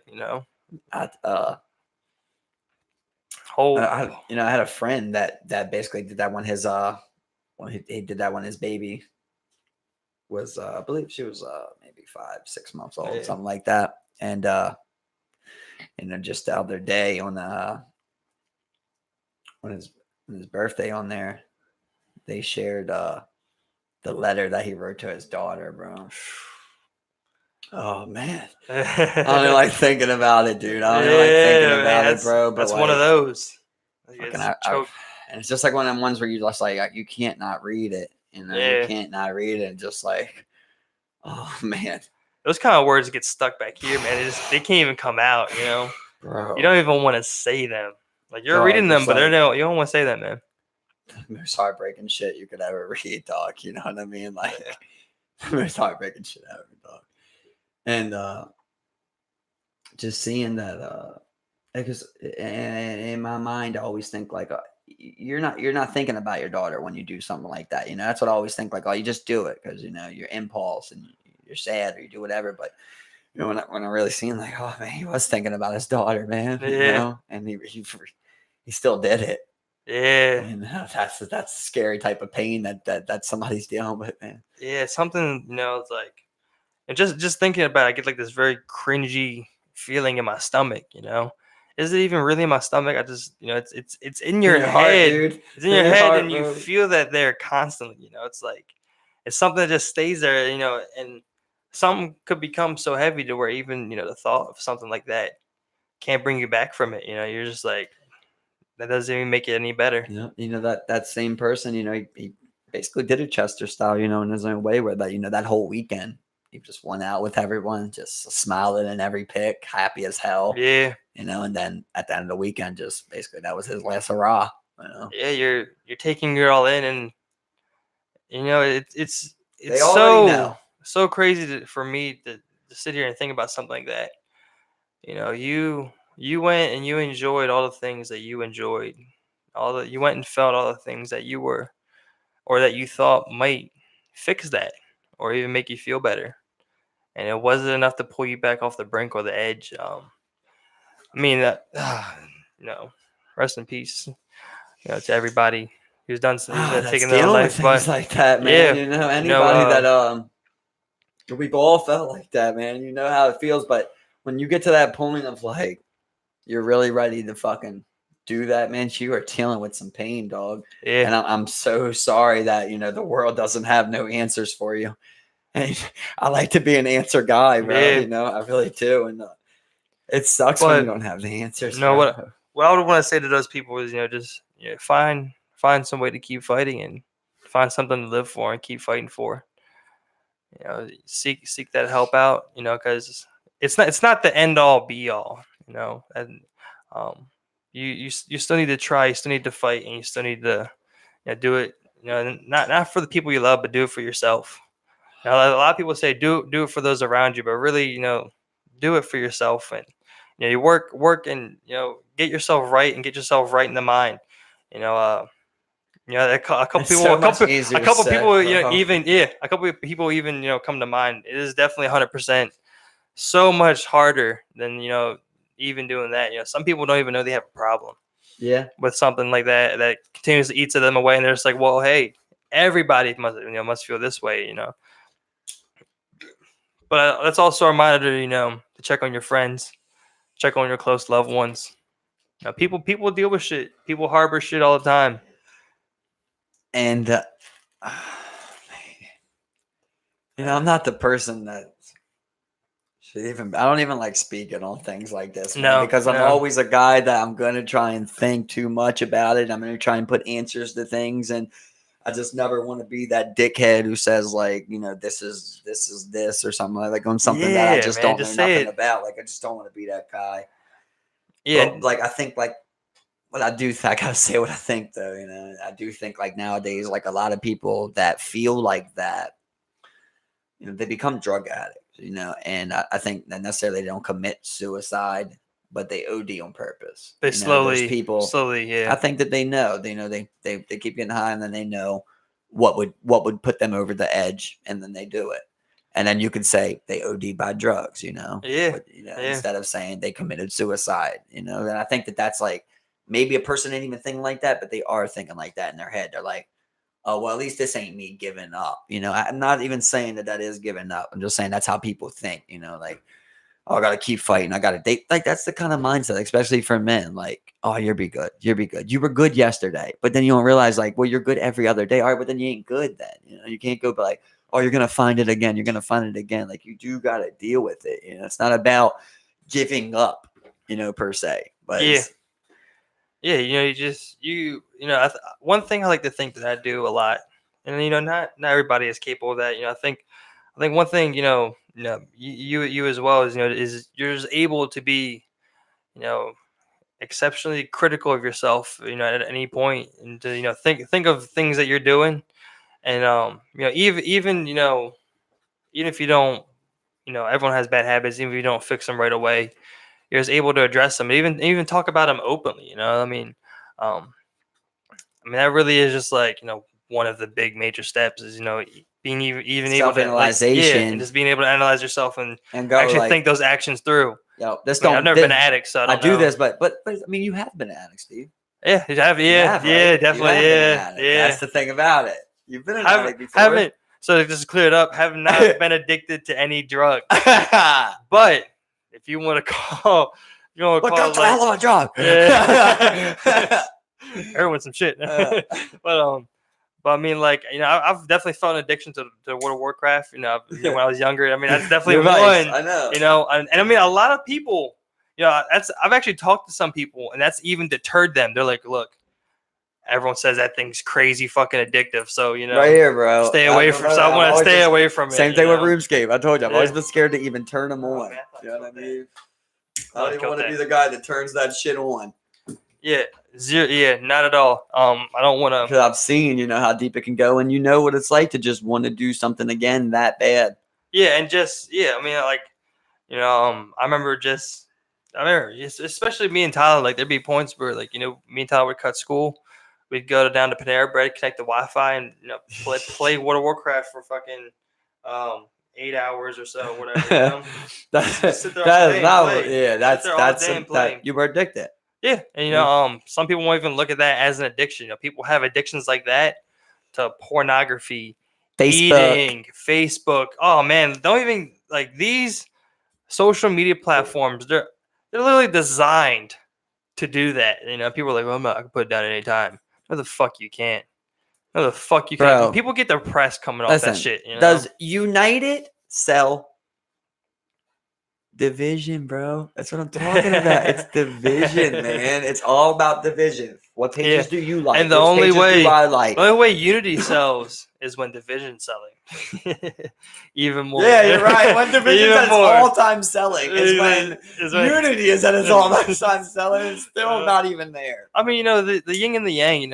had a friend that basically did that when his he did that when his baby was I believe she was maybe 5-6 months old, something like that, and just the other day on his birthday on there, they shared the letter that he wrote to his daughter, bro. Oh man, I don't like thinking about it, dude. I don't like thinking about it, bro. But that's one of those. And it's just like one of them ones where you just like you can't not read it. You can't not read it. And just like, oh man, those kind of words get stuck back here, man. They can't even come out. Bro, you don't even want to say them. Like you're reading them, but you don't want to say that, man. The most heartbreaking shit you could ever read, dog. You know what I mean? Like the most heartbreaking shit ever, dog. And just seeing that, because in my mind, I always think like you're not thinking about your daughter when you do something like that. That's what I always think. Like, oh, you just do it because your impulse and you're sad or you do whatever. But when I really seen like, oh man, he was thinking about his daughter, man. And he still did it. Yeah, that's a scary type of pain that somebody's dealing with, man. Yeah, something it's like. And just thinking about it, I get like this very cringy feeling in my stomach, Is it even really in my stomach? I just, it's in your head. Heart, dude. It's in your head, and you feel that there constantly, It's like, it's something that just stays there, and something could become so heavy to where even, the thought of something like that can't bring you back from it. You're just like, that doesn't even make it any better. That same person, he basically did it Chester style, in his own way, where that whole weekend, he just went out with everyone, just smiling in every pic, happy as hell. Yeah. And then at the end of the weekend, just basically that was his last hurrah. Yeah, you're taking it all in, and it's so crazy for me to sit here and think about something like that. You went and you enjoyed all the things that you enjoyed, you went and felt all the things that you were, or that you thought might fix that, or even make you feel better. And it wasn't enough to pull you back off the brink or the edge. Rest in peace, to everybody who's done taken their life. But like that, man. Anybody that we've all felt like that, man. You know how it feels. But when you get to that point of like, you're really ready to fucking do that, man, you are dealing with some pain, dog. Yeah. And I'm so sorry that, you know, the world doesn't have no answers for you. And I like to be an answer guy, bro. Yeah. You know, I really do. And it sucks when you don't have the answers. You know bro. what I would want to say to those people is, just find some way to keep fighting and find something to live for and keep fighting for. Seek that help out. Because it's not the end all be all. And you still need to try. You still need to fight, and you still need to do it. Not for the people you love, but do it for yourself. Now, a lot of people say do it for those around you, but really, do it for yourself. And you work and get yourself right and get yourself right in the mind. A couple It's people, so a couple, much easier a couple said, people, bro. a couple of people even come to mind. It is definitely 100% so much harder than even doing that. Some people don't even know they have a problem. Yeah. With something like that continues to eat them away, and they're just like, well, hey, everybody must feel this way. But that's also a reminder, to check on your friends, check on your close loved ones. People deal with shit. People harbor shit all the time. And I'm not the person that should even. I don't even like speaking on things like this, man, because I'm always a guy that I'm gonna try and think too much about it. I'm gonna try and put answers to things, and I just never want to be that dickhead who says like, this is this or something like on something that I just don't know nothing about. Like I just don't want to be that guy. Yeah, but, like I think like. Well, I gotta say what I think though, I do think like nowadays, like a lot of people that feel like that, they become drug addicts, and I think that necessarily they don't commit suicide, but they OD on purpose. They slowly, yeah. I think that they keep getting high and then they know what would put them over the edge and then they do it. And then you could say they OD by drugs, Yeah. but, instead of saying they committed suicide, and I think that that's like, maybe a person ain't even thinking like that, but they are thinking like that in their head. They're like, oh, well, at least this ain't me giving up. I'm not even saying that is giving up. I'm just saying that's how people think, like, oh, I got to keep fighting. I got to date. Like, that's the kind of mindset, especially for men. Like, oh, you'll be good. You'll be good. You were good yesterday. But then you don't realize, like, well, you're good every other day. All right, but then you ain't good then. You can't go like, oh, you're going to find it again. You're going to find it again. Like, you do got to deal with it. It's not about giving up, per se. But yeah, one thing I like to think that I do a lot, and not everybody is capable of that. I think one thing you as well is you're just able to be exceptionally critical of yourself at any point, and to think of things that you're doing, and even if you don't, everyone has bad habits. Even if you don't fix them right away, you're just able to address them, even talk about them openly. That really is just like one of the big major steps is being even able to and just being able to analyze yourself and go actually think those actions through. I've never been an addict, so I don't know. do this, but I mean, you have been an addict, Steve. Yeah, you have, right? Definitely, yeah. That's the thing about it. You've been an addict before. So to just clear it up, have not been addicted to any drug. But if you want to call, look up the hell of a drug. Yeah. Heroin, some shit. But I mean, like, I've definitely felt an addiction to World of Warcraft. When I was younger. I mean, that's definitely one. I know. And I mean, a lot of people. I've actually talked to some people, and that's even deterred them. They're like, look, everyone says that thing's crazy fucking addictive. So, right here, bro. Stay away from it. So I want to stay away from it. Same thing with RuneScape. I told you, I've always been scared to even turn them on. Man, You know what I mean? I don't even want to be the guy that turns that shit on. Yeah. Yeah, not at all. I don't want to. Because I've seen, how deep it can go, and what it's like to just want to do something again that bad. Yeah, and I mean, like, I remember especially me and Tyler, like, there'd be points where, like, me and Tyler would cut school. We'd go down to Panera Bread, connect the Wi-Fi, and play World of Warcraft for fucking 8 hours or so, whatever. You were addicted. Yeah, and some people won't even look at that as an addiction. People have addictions like that to pornography, eating, Facebook. Oh man, don't even like these social media platforms. They're literally designed to do that. People are like, well, I can put it down at any time. No, the fuck you can't. No, the fuck you can't. Bro, People get depressed coming off listen, that shit. Does United sell division, bro? That's what I'm talking about. It's division, man. It's all about division. What pages do you like? And the Which only pages way do I like? The only way Unity sells is when Division's selling. Even more. Yeah, you're right. When division's Even at its more. all-time selling is when Unity is at its all-time selling. It's still not even there. I mean, the yin and the yang.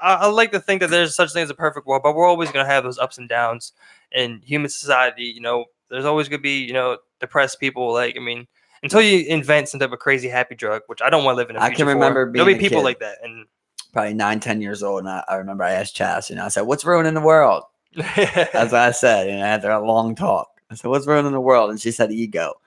I like to think that there's such thing as a perfect world, but we're always gonna have those ups and downs in human society. There's always gonna be depressed people. Until you invent some type of crazy happy drug, which I don't want to live in. I can remember being there'll be a people kid, like that, and probably 9-10 years old, and I remember I asked Chas, I said, "What's ruining the world?" As I said, after a long talk, I said, "What's ruining the world?" And she said, "Ego."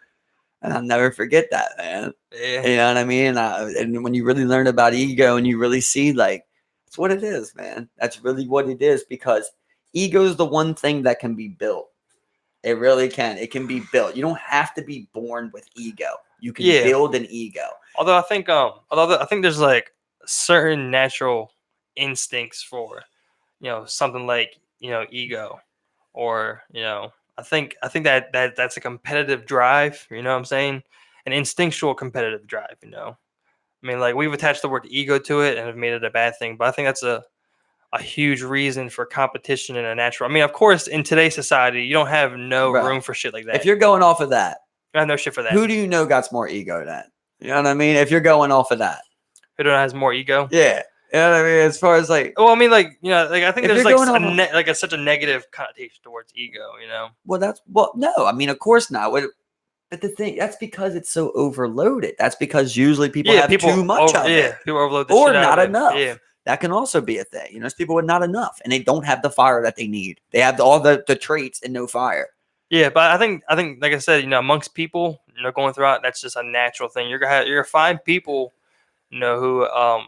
And I'll never forget that, man. Yeah. You know what I mean? And when you really learn about ego and you really see, like, that's what it is, man. That's really what it is, because ego is the one thing that can be built. It really can. It can be built. You don't have to be born with ego. You can build an ego. Although I think there's like certain natural instincts for, something like, ego, or, I think that's a competitive drive, you know what I'm saying? An instinctual competitive drive, like, we've attached the word ego to it and have made it a bad thing, but I think that's a huge reason for competition in a natural. Of course, in today's society, you don't have room for shit like that. If you're going off of that, I have no shit for that. Who do you know got more ego than? You know what I mean? If you're going off of that. Who has more ego? Yeah. You know what I mean? As far as like, well, I think there's like such a negative connotation towards ego, Well, no, of course not. But the thing, that's because it's so overloaded. That's because usually people have too much of it. People overload the or shit not out of enough. Yeah. That can also be a thing. It's people with not enough, and they don't have the fire that they need. They have all the traits and no fire. Yeah, but I think, like I said, amongst people, going throughout, that's just a natural thing. You're gonna find people, who are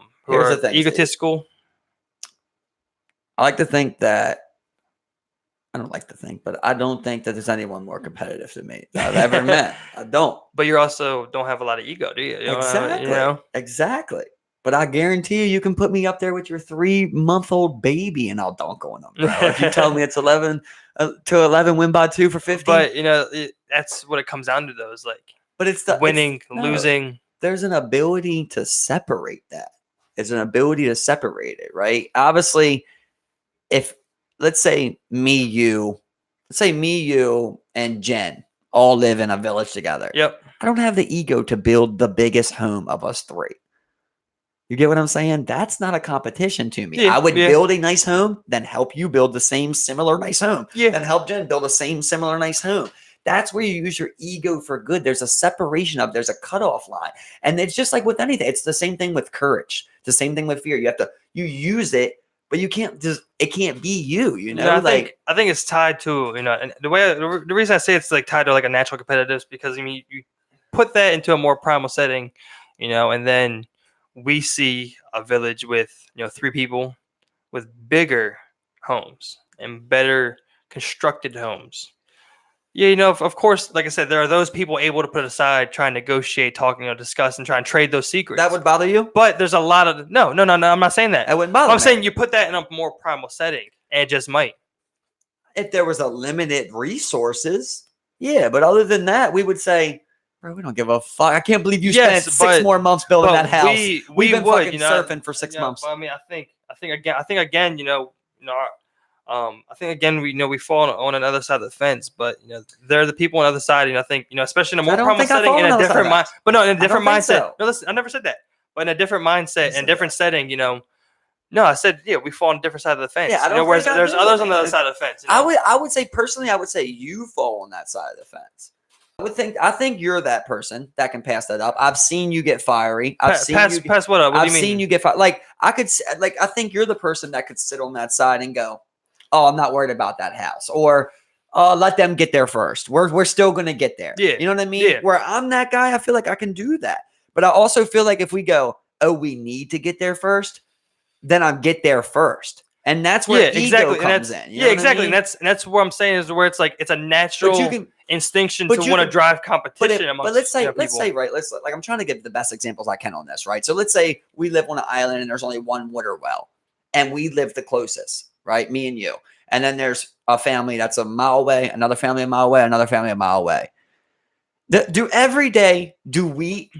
egotistical. Steve. I like to think that. I don't like to think, but I don't think that there's anyone more competitive than me that I've ever met. I don't. But you also don't have a lot of ego, do you? Exactly. Exactly. But I guarantee you can put me up there with your 3-month-old baby, and I'll dunk on them, bro. If you tell me it's 11 to 11, win by 2 for 50. But that's what it comes down to, though. Is like, but it's the winning, losing. There's an ability to separate that. There's an ability to separate it, right? Obviously, if let's say me, you, and Jen all live in a village together. Yep. I don't have the ego to build the biggest home of us 3. You get what I'm saying? That's not a competition to me. Yeah, I would build a nice home, then help you build the same similar nice home. Yeah. Then help Jen build the same similar nice home. That's where you use your ego for good. There's a separation there's a cutoff line. And it's just like with anything. It's the same thing with courage. It's the same thing with fear. You use it, but you can't it can't be you, I think it's tied to, and the reason I say it's like tied to like a natural competitiveness, because you put that into a more primal setting, and then we see a village with 3 people with bigger homes and better constructed homes. Yeah, of course, like I said, there are those people able to put aside, try and negotiate, talk, discuss, and try and trade those secrets. That would bother you? But there's a lot of no. I'm not saying that. That wouldn't bother me. I'm saying you put that in a more primal setting, and it just might. If there was a limited resources, yeah. But other than that, we would say, bro, we don't give a fuck. I can't believe you spent 6 more months building that house. We've been fucking surfing for 6 months. But I think again, I think again we fall on another side of the fence, but they're the people on the other side, and I think especially in a more primal setting, in a different mind, but no, in a different mindset. So. No, listen, I never said that, but in a different mindset and different setting, No, I said we fall on a different side of the fence. Yeah, I don't whereas there's others on the other side of the fence. I would say personally, you fall on that side of the fence. I think you're that person that can pass that up. I've seen you get fiery. Pass what up? What do you mean? I've seen you get fired. I think you're the person that could sit on that side and go, "Oh, I'm not worried about that house," or let them get there first. We're still going to get there. Yeah. You know what I mean? Yeah. Where I'm that guy, I feel like I can do that. But I also feel like if we go, "Oh, we need to get there first," then I get there first. And that's where ego comes in. Exactly. I mean? And that's what I'm saying is where it's like it's a natural instinction But to you want to can- drive competition But amongst let's say, people. right, like I'm trying to give the best examples I can on this, right? So let's say we live on an island and there's only one water well, and we live the closest, right? Me and you. And then there's a family that's a mile away, another family a mile away, another family a mile away. Do every day do we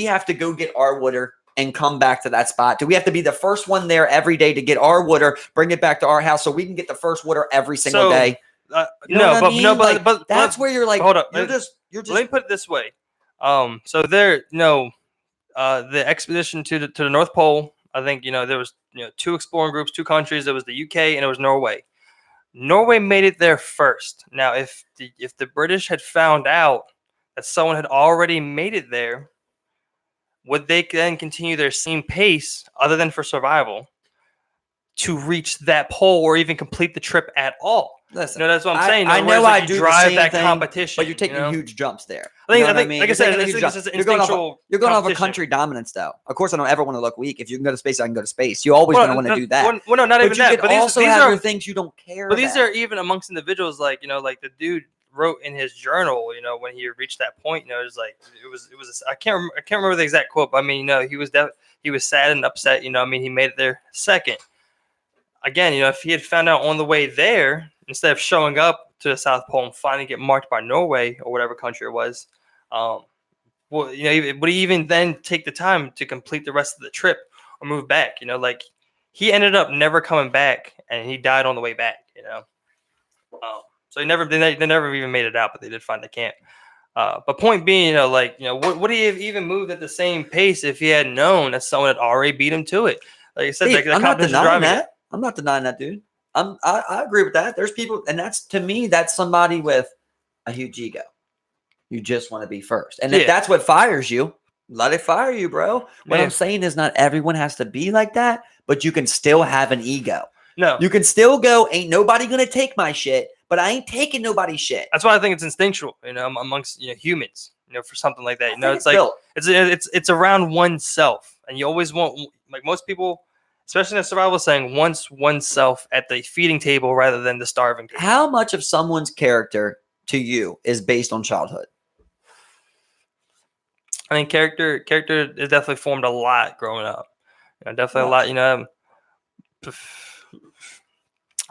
have to go get our water and come back to that spot? Do we have to be the first one there every day to get our water, bring it back to our house so we can get the first water every single So, day? You know no, what I but mean? no, Like, but that's where you're like, hold up. you're just Let me put it this way. So there, the expedition to the North Pole. I think there was two exploring groups, two countries. There was the UK and it was Norway. Norway made it there first. Now, if the British had found out that someone had already made it there, would they then continue their same pace, other than for survival, to reach that pole or even complete the trip at all? Listen, That's what I'm saying. I know I do the drive same that thing, competition, but you're taking huge jumps there. I You know what think, mean? like I You're said, taking a I huge think jump. this is You're going off a competition. country dominance, though. Of course, I don't ever want to look weak. If you can go to space, I can go to space. You always going to want to do that. Well, no, not but even you that. could But also these have are your things you don't care But these about. are even amongst individuals, like like the dude wrote in his journal, when he reached that point, it was like it was I can't remember the exact quote, but I mean, he was sad and upset, I mean, he made it there second. Again, if he had found out on the way there, instead of showing up to the South Pole and finally get marked by Norway or whatever country it was, well, would he even then take the time to complete the rest of the trip or move back? Like he ended up never coming back, and he died on the way back. So they never even made it out, but they did find the camp. But point being, would he have even moved at the same pace if he had known that someone had already beat him to it? Like I said, Steve, the I'm not competition denying driving it. that. I'm not denying that, dude. I agree with that. There's people, and to me, that's somebody with a huge ego. You just want to be first. And if that's what fires you, let it fire you, bro. What I'm saying is not everyone has to be like that, but you can still have an ego. No. You can still go, ain't nobody going to take my shit, but I ain't taking nobody's shit. That's why I think it's instinctual, amongst humans, for something like that. It's like built. it's around oneself. And you always want, like most people, especially in a survival saying, wants oneself at the feeding table rather than the starving table. How much of someone's character to you is based on childhood? I mean, character is definitely formed a lot growing up. Definitely a lot.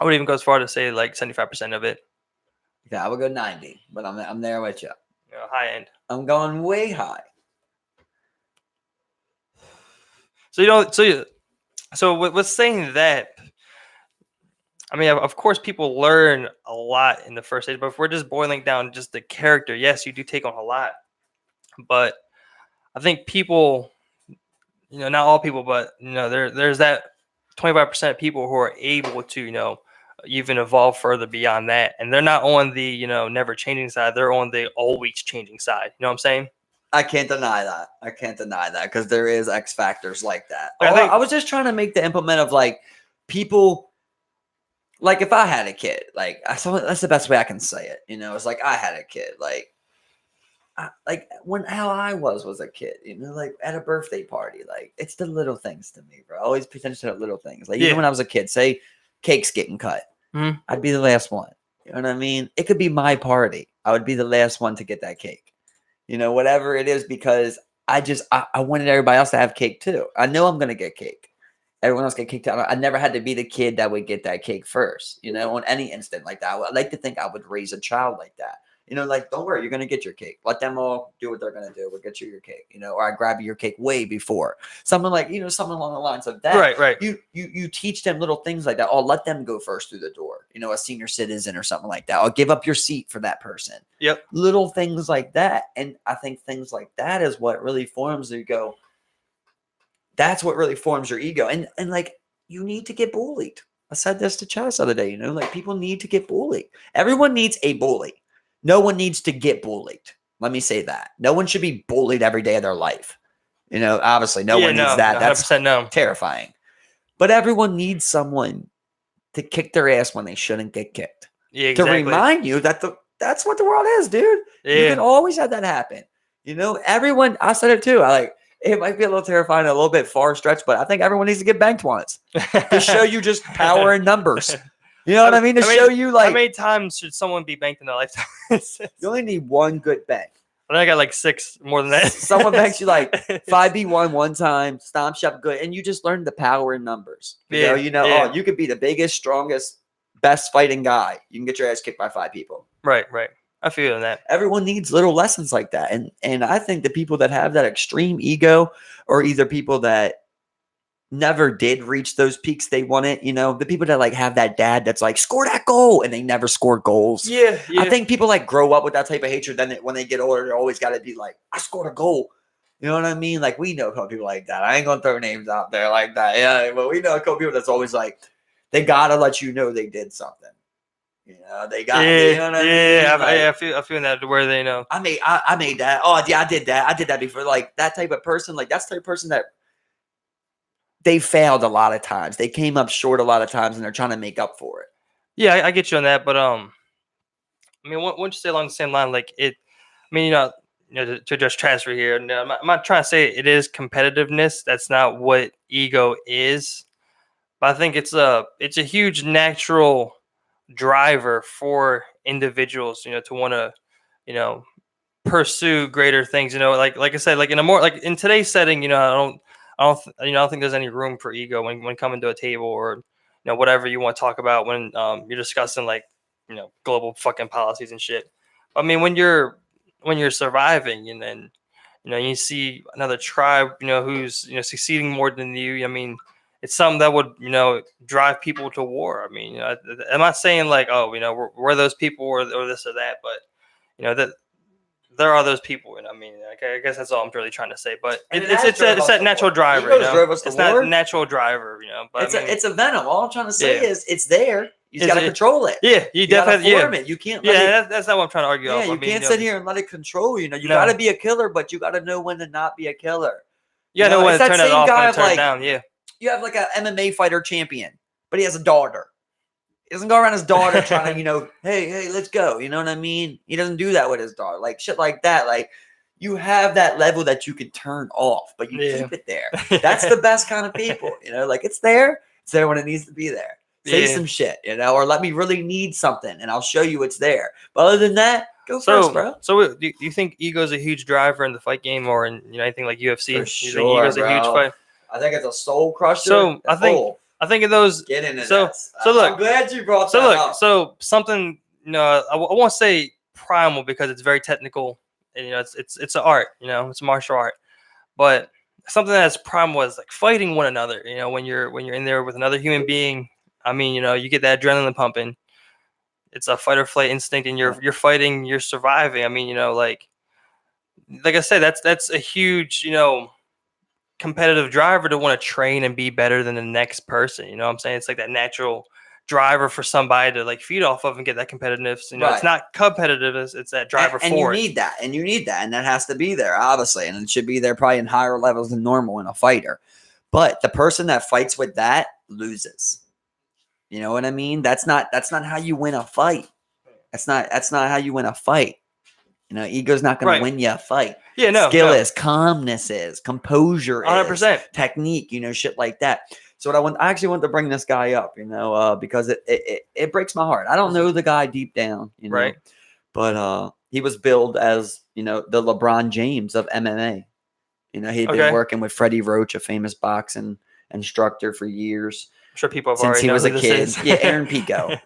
I would even go as far to say like 75% of it. Yeah, I would go 90, but I'm there with you. High end. I'm going way high. So with saying that, I mean, of course, people learn a lot in the first stage, but if we're just boiling down just the character, yes, you do take on a lot. But I think people, not all people, but there's that 25% of people who are able to, even evolve further beyond that, and they're not on the never changing side; they're on the always changing side. You know what I'm saying? I can't deny that because there is X factors like that. I was just trying to make the implement of like people. Like if I had a kid, like that's the best way I can say it. It's like I had a kid, like how I was a kid, like at a birthday party, like it's the little things to me, bro. I always pay attention to the little things. Like even when I was a kid, say cake's getting cut, I'd be the last one. You know what I mean? It could be my party. I would be the last one to get that cake. Whatever it is, because I wanted everybody else to have cake too. I know I'm gonna get cake. Everyone else get kicked out. I never had to be the kid that would get that cake first, on any instant like that. I'd like to think I would raise a child like that. Like, don't worry, you're going to get your cake. Let them all do what they're going to do. We'll get you your cake, or I grab your cake way before. Something like, something along the lines of that. Right. You teach them little things like that. Oh, let them go first through the door, a senior citizen or something like that. I'll give up your seat for that person. Yep. Little things like that. And I think things like that is what really forms you go. That's what really forms your ego. And like, you need to get bullied. I said this to Chaz the other day, like people need to get bullied. Everyone needs a bully. No one needs to get bullied. Let me say that. No one should be bullied every day of their life. Obviously no one needs that. That's terrifying. But everyone needs someone to kick their ass when they shouldn't get kicked. Yeah, exactly. To remind you that that's what the world is, dude. Yeah. You can always have that happen. Everyone, I said it too. It might be a little terrifying, a little bit far stretched, but I think everyone needs to get banked once to show you just power in numbers. You know what I mean? To show you, like, how many times should someone be banked in their lifetime? you only need one good bank. I think I got like 6 more than that. Someone banks you like 5B1 one time, stomp shop good, and you just learn the power in numbers. Yeah, Oh, you could be the biggest, strongest, best fighting guy. You can get your ass kicked by 5 people. Right. I feel in that. Everyone needs little lessons like that. And I think the people that have that extreme ego are either people that never did reach those peaks they wanted, the people that like have that dad that's like, score that goal, and they never score goals. Yeah. I think people like grow up with that type of hatred. Then when they get older, they're always got to be like, I scored a goal. You know what I mean? Like, we know a couple people like that. I ain't gonna throw names out there like that. Yeah, but we know a couple people that's always like, they gotta let you know they did something. They got. Yeah, you know what I mean? yeah. Like, I feel that where they know. I made that. Oh yeah, I did that. I did that before. Like that type of person. Like that's the type of person that they failed a lot of times. They came up short a lot of times, and they're trying to make up for it. Yeah, I get you on that, but I mean, once you say along the same line, like it. I mean, to address transfer here. No, I'm not trying to say it is competitiveness. That's not what ego is. But I think it's a huge natural driver for individuals, to want to, pursue greater things. Like I said, like in a more like in today's setting, I don't think there's any room for ego when coming to a table or whatever you want to talk about when you're discussing like global fucking policies and shit. I mean, when you're surviving and then you see another tribe who's succeeding more than you. I mean, it's something that would drive people to war. I mean, I'm not saying like, oh, we're those people or this or that, but that there are those people. And I mean, I guess that's all I'm really trying to say. But it's that natural driver. It's not natural driver. But it's a venom. All I'm trying to say is it's there. You got to control it. Yeah, you definitely form it. You can't. That's not what I'm trying to argue. Yeah, you can't sit here and let it control you. You got to be a killer, but you got to know when to not be a killer. You got to know when to turn it off and turn it down. Yeah. You have like a MMA fighter champion, but he has a daughter. He doesn't go around his daughter trying to, hey, let's go. You know what I mean? He doesn't do that with his daughter. Like shit like that. Like you have that level that you can turn off, but you keep it there. That's the best kind of people. Like it's there. It's there when it needs to be there. Say some shit, or let me really need something, and I'll show you it's there. But other than that, go first, bro. So do you think ego is a huge driver in the fight game or in anything like UFC? For sure, ego's a huge fight? I think it's a soul crusher. So I think of those. Get into this. So look, I'm glad you brought that up. So something I won't say primal because it's very technical, and it's an art. It's a martial art, but something that's primal was like fighting one another. When you're in there with another human being. I mean, you get that adrenaline pumping. It's a fight or flight instinct, and you're fighting, you're surviving. I mean, like I said, that's a huge, competitive driver to want to train and be better than the next person. You know what I'm saying? It's like that natural driver for somebody to like feed off of and get that competitiveness. It's not competitive, it's that driver and for it. And you need that, and that has to be there, obviously, and it should be there probably in higher levels than normal in a fighter. But the person that fights with that loses. You know what I mean? That's not how you win a fight. That's not how you win a fight. Ego's not going to win you a fight. Yeah, no. Skill is, calmness is, composure 100%. is, technique, shit like that. So I actually want to bring this guy up, because it breaks my heart. I don't know the guy deep down, right? But he was billed as, the LeBron James of MMA. He'd been working with Freddie Roach, a famous boxing instructor for years. I'm sure people have since already he was a kid. Is. Yeah, Aaron Pico,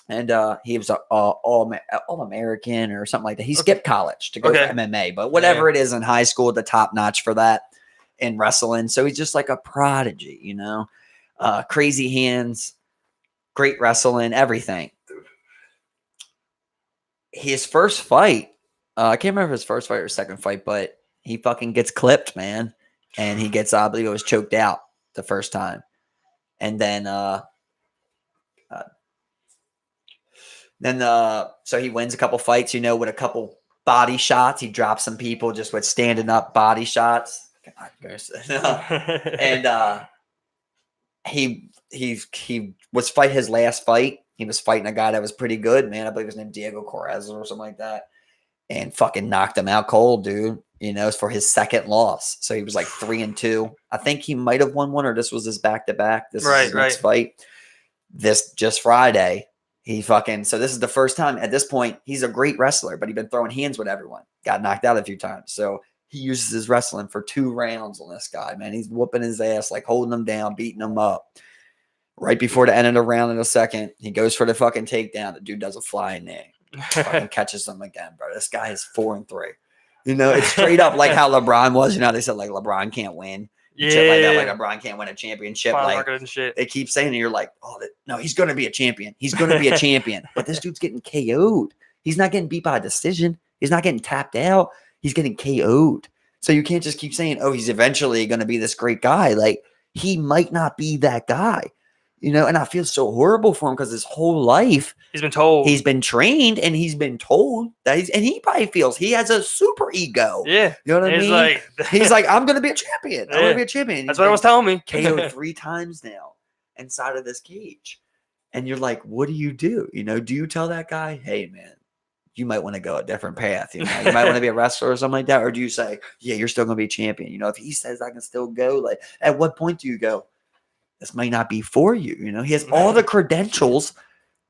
and he was all American or something like that. He skipped college to go for MMA, but whatever it is in high school, the top notch for that in wrestling. So he's just like a prodigy, crazy hands, great wrestling, everything. His first fight, I can't remember his first fight or second fight, but he fucking gets clipped, man, and he gets I believe it was choked out the first time. And then, so he wins a couple fights, with a couple body shots. He drops some people just with standing up body shots. And he was fighting his last fight. He was fighting a guy that was pretty good, man. I believe his name Diego Correza or something like that, and fucking knocked him out cold, dude. It's for his second loss. So he was like 3-2. I think he might have won one, or this was his back-to-back. This is his next fight. This just Friday, he fucking, so this is the first time at this point, he's a great wrestler, but he'd been throwing hands with everyone. Got knocked out a few times. So he uses his wrestling for 2 rounds on this guy, man. He's whooping his ass, like holding him down, beating him up. Right before the end of the round in a second, he goes for the fucking takedown. The dude does a flying knee. Fucking catches him again, bro. This guy is 4-3. You know, it's straight up like how LeBron was. You know, they said like LeBron can't win. Yeah, shit like that. Like LeBron can't win a championship. Final Like record and shit. they keep saying, and you're like, oh, no, he's going to be a champion. He's going to be a champion. But this dude's getting KO'd. He's not getting beat by a decision. He's not getting tapped out. He's getting KO'd. So you can't just keep saying, oh, he's eventually going to be this great guy. Like he might not be that guy. You know, and I feel so horrible for him because his whole life He's been told. he's been trained and he's been told that and he probably feels he has a super ego. Yeah. You know what I He's mean? like, He's like, I'm gonna be a champion. I'm Yeah. gonna be a champion. that's what it was telling me. KO'd 3 times now inside of this cage. And you're like, what do? You know, do you tell that guy, hey man, you might want to go a different path, you know, you might want to be a wrestler or something like that? Or do you say, yeah, you're still gonna be a champion? You know, if he says I can still go, like at what point do you go, this might not be for you? You know, he has all the credentials,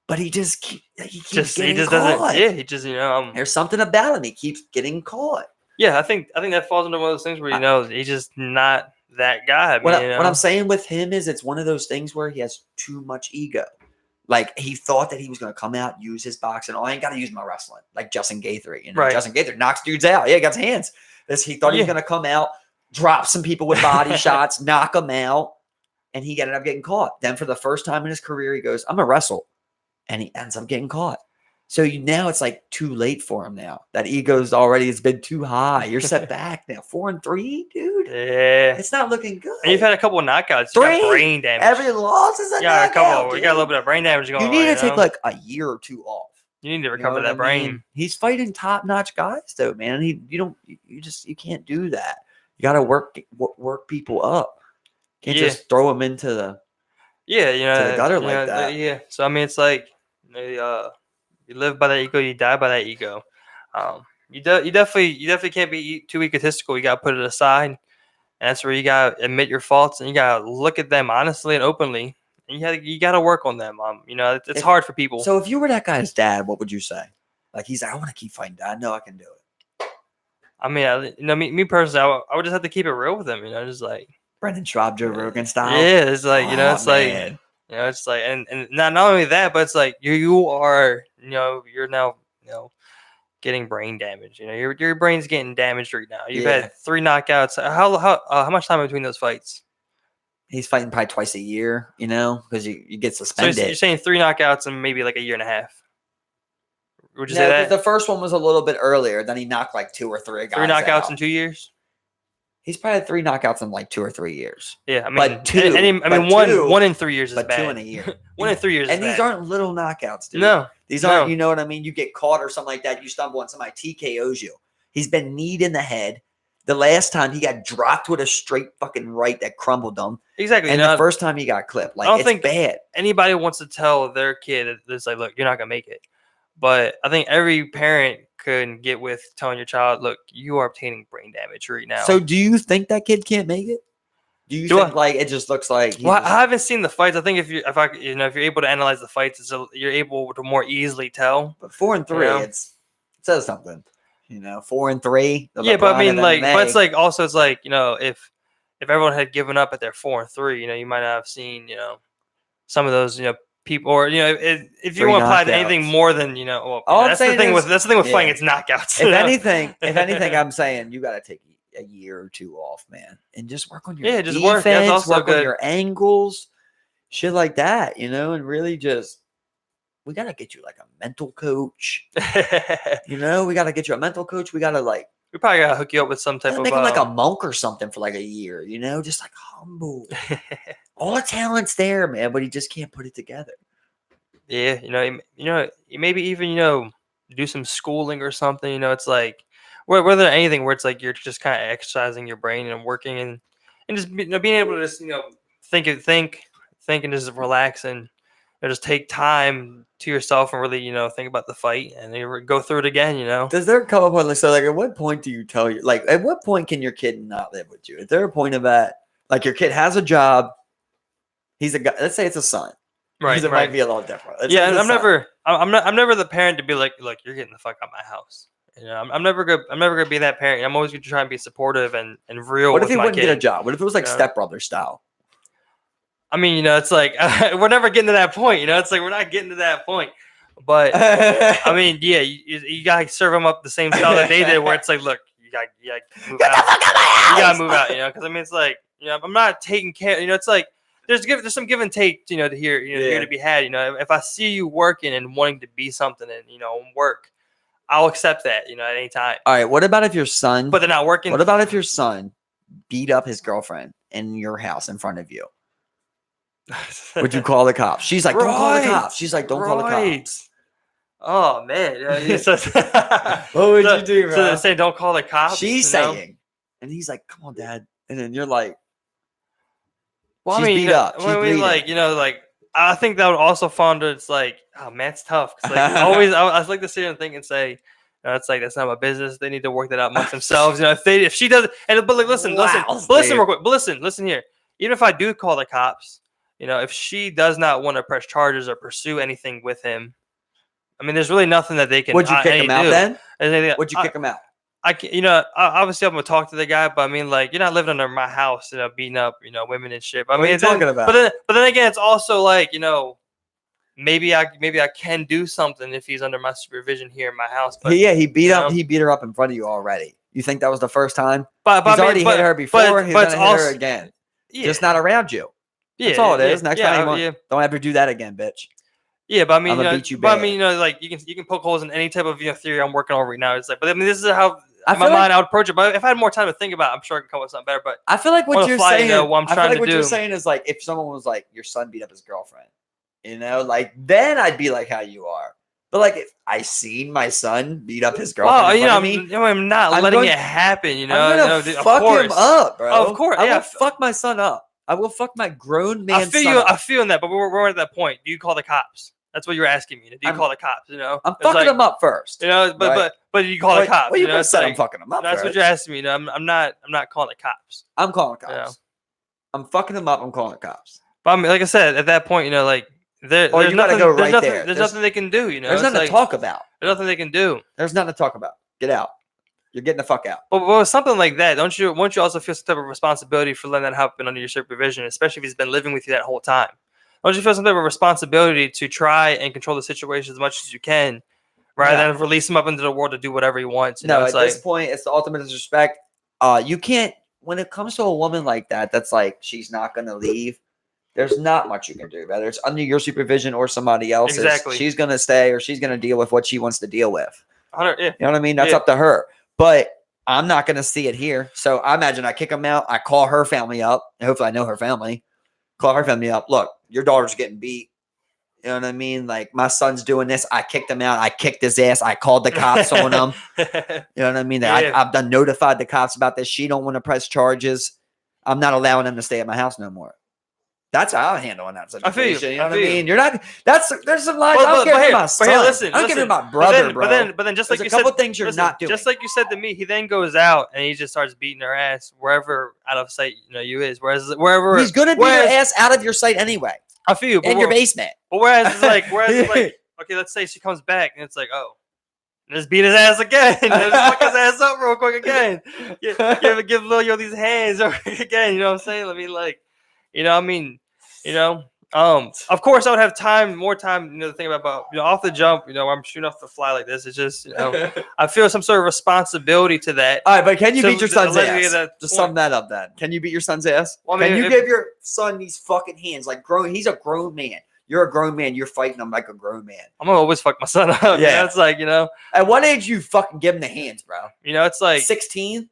but he just keeps getting caught. doesn't. Yeah, he just There's something about him. He keeps getting caught. Yeah, I think that falls into one of those things where he's just not that guy. What I'm saying with him is it's one of those things where he has too much ego. Like he thought that he was going to come out, use his boxing. Oh, I ain't got to use my wrestling. Like Justin Gaethje, you know, Right. Justin Gaethje knocks dudes out. Yeah, he got his hands. He thought he was going to come out, drop some people with body shots, knock them out, and he ended up getting caught. Then for the first time in his career, he goes, "I'm gonna wrestle," and he ends up getting caught. So now it's like too late for him now. That ego's already has been too high. You're set back now. 4-3, dude. Yeah. It's not looking good. And you've had a couple of knockouts. You 3. got brain damage. Every loss is a Yeah, a knockout. couple. You got a little bit of brain damage going You on. need to take like a year or 2 off. You need to You know recover what that I brain. mean? He's fighting top-notch guys though, man. You can't do that. You got to work people up. Can't just throw them into the the gutter like that. Yeah. So I mean, it's like you live by that ego, you die by that ego. You definitely can't be too egotistical. You got to put it aside, and that's where you got to admit your faults and you got to look at them honestly and openly. And you got to work on them. You know, it's hard for people. So if you were that guy's dad, what would you say? Like he's like, I want to keep fighting. Dad. I know I can do it. I mean, me personally, I would just have to keep it real with him. You know, just like Brendan Schaub, Joe Rogan style. Yeah, it's like it's man. like it's like, and not only that, but it's like you are, you're now, getting brain damage. You know, your brain's getting damaged right now. You've had 3 knockouts. How much time between those fights? He's fighting probably twice a year. You know, because you get suspended. So you're saying 3 knockouts in maybe like a year and a half. Would you say that? The first one was a little bit earlier. Then he knocked like 2 or 3 guys 3 knockouts out. in 2 years. He's probably had 3 knockouts in like 2 or 3 years. Yeah, I mean, but 2. One in 3 years is but bad. 2 in a year. 1 in 3 years, and is these bad. aren't little knockouts, dude. No, these aren't. You know what I mean? You get caught or something like that. You stumble and somebody TKOs you. He's been kneed in the head. The last time he got dropped with a straight fucking right that crumbled him. Exactly. And the first time he got clipped, like I don't it's think bad. Anybody wants to tell their kid it's like, look, you're not gonna make it. But I think every parent could get with telling your child, look, you are obtaining brain damage right now. So do you think that kid can't make it? Do you think like it just looks like? Well, I haven't seen the fights. I think if you're able to analyze the fights, you're able to more easily tell. But 4-3, it says something. 4-3. Yeah, but I mean, like, but it's like also it's like if everyone had given up at their 4-3, you might not have seen some of those people, or if you want to apply to anything more than that's the thing with fighting, it's knockouts. If anything, I'm saying you got to take a year or 2 off, man, and just work on your just defense, work. That's also work good. on your angles, shit like that, and really just we got to get you like a mental coach. We got to get you a mental coach. We got to we probably gotta hook you up with some type of make him like a monk or something for like a year, just like humble. All the talent's there, man, but he just can't put it together. Yeah, maybe even do some schooling or something. It's like whether anything where it's like you're just kind of exercising your brain and working and just being able to just think and just relax and just take time to yourself and really think about the fight and then go through it again. Does there come a point like at what point do you tell you at what point can your kid not live with you? Is there a point of that? Like your kid has a job. He's a guy. Let's say it's a son. Right. Because it might be a little different. It's Yeah, like and this I'm side. never, I'm never the parent to be like, look, you're getting the fuck out of my house. You know, I'm never gonna be that parent. I'm always gonna try and be supportive and real. What if with he my wouldn't kid. get a job? What if it was like You know? stepbrother style? I mean, you know, it's like we're never getting to that point. You know, it's like we're not getting to that point. But I mean, yeah, you gotta serve them up the same style that they did, where it's like, look, you gotta move Get the out. fuck out of my You house! gotta move out. You know, because I mean, it's like, you know, I'm not taking care. You know, it's like there's some give and take. You know, to here, you know, here to be had. You know, if I see you working and wanting to be something and you know work, I'll accept that. You know, at any time. All right. What about if your son? But they're not working. What about if your son beat up his girlfriend in your house in front of you? Would you call the cops? She's like, don't call the cops. She's like, don't call the cops. Oh man, What would you do, bro? So they're saying don't call the cops. She's you know? saying, and he's like, come on, Dad. And then you're like, well, she's I mean, beat you know, up. She's I mean, bleeding. like, you know, like I think that would also fall under. It's like, oh man, it's tough. 'Cause, like, always, I like to sit here and think and say, it's like that's not my business. They need to work that out amongst themselves. You know, if she does, and but like, listen, Wow, listen, Steve. real quick. But listen here. Even if I do call the cops, you know, if she does not want to press charges or pursue anything with him, I mean, there's really nothing that they can. Would you kick him out then? Would you kick him out? I can, you know, obviously I'm gonna talk to the guy, but I mean, like, you're not living under my house, you know, beating up, you know, women and shit. I What mean, are you talking about? But then again, it's also like, you know, maybe I can do something if he's under my supervision here in my house. But He beat you up. know? He beat her up in front of you already. You think that was the first time? But He's I mean, already hit her before. He's but gonna hit her again. Yeah, Just not around you. yeah, That's all it is. yeah, Next yeah, time, don't ever do that again, bitch. Yeah, but I mean, I'ma you know, beat you but I bad. mean, you know, like you can poke holes in any type of theory I'm working on right now. It's like, but I mean, this is how I in my feel mind I would approach it. But if I had more time to think about it, I'm sure I could come up with something better. But I feel like on what the you're fly, you saying. know, what I'm I feel trying like to what you're do- saying is like if someone was like your son beat up his girlfriend, you know, like then I'd be like how you are. But like if I seen my son beat up his girlfriend, well, in you front know, of me, I'm not I'm letting going- it happen. You know, I'm gonna of fuck course. him up, bro. Of course, I yeah. will fuck my son up. I will fuck my grown man. I feel son you. up. I feel in that, but we're at that point. Do you call the cops? That's what you're asking me. Do you call the cops? You know, I'm It's fucking like, him up first. You know, but you call the cops. Well, you know, could it's said I'm like, fucking him up. that's first. what you're asking me. You know, I'm not calling the cops. I'm calling the cops. You know? I'm fucking him up. I'm calling the cops. But I mean, like I said, at that point, you know, like there's you gotta nothing. go There's right nothing. there. There's There's- nothing they can do. You know, There's It's nothing like, to talk about. There's nothing they can do. There's nothing to talk about. Get out. You're getting the fuck out. But with something like that, don't you also feel some type of responsibility for letting that happen under your supervision, especially if he's been living with you that whole time? Don't you feel some type of responsibility to try and control the situation as much as you can, rather than release him up into the world to do whatever he wants? You know, At this point, it's the ultimate disrespect. You can't, when it comes to a woman like that, that's like she's not gonna leave. There's not much you can do, whether it's under your supervision or somebody else's. Exactly. She's gonna stay or she's gonna deal with what she wants to deal with. Yeah. You know what I mean? That's Yeah. up to her. But I'm not gonna see it here. So I imagine I kick him out. I call her family up. And hopefully I know her family. Call her family up. Look, your daughter's getting beat. You know what I mean? Like my son's doing this. I kicked him out. I kicked his ass. I called the cops on him. You know what I mean? Yeah. I've done notified the cops about this. She don't want to press charges. I'm not allowing them to stay at my house no more. That's how I'm handling that situation. I feel you. You know I what I feel you. mean? You're not. There's some lines. But- I don't but care here- if my but son. here, listen, I don't care if listen. my brother, bro. But then, just There's like a you couple said, things you're not doing. Just like you said to me, he then goes out and he just starts beating her ass wherever out of sight, you know, you is. Wherever He's gonna beat your ass out of your sight anyway, I feel you, but in your basement. But whereas it's like, okay, let's say she comes back and it's like, oh, just beat his ass again. Just fuck his ass up real quick again. Give Lil Yo these hands again. You know what I'm saying? I mean, like, you know, of course I would have more time, you know, to think about, you know, off the jump, you know, I'm shooting off the fly like this. It's just, you know, I feel some sort of responsibility to that. All right, but can you beat your to son's alleviate ass? that Just point. sum that up then. Can you beat your son's ass? Well, I mean, can you if- give your son these fucking hands? Like grown, he's a grown man. You're a grown man. You're fighting him like a grown man. I'm gonna always fuck my son up. Yeah, it's like, you know, At what age you fucking give him the hands, bro? you know, it's like 16.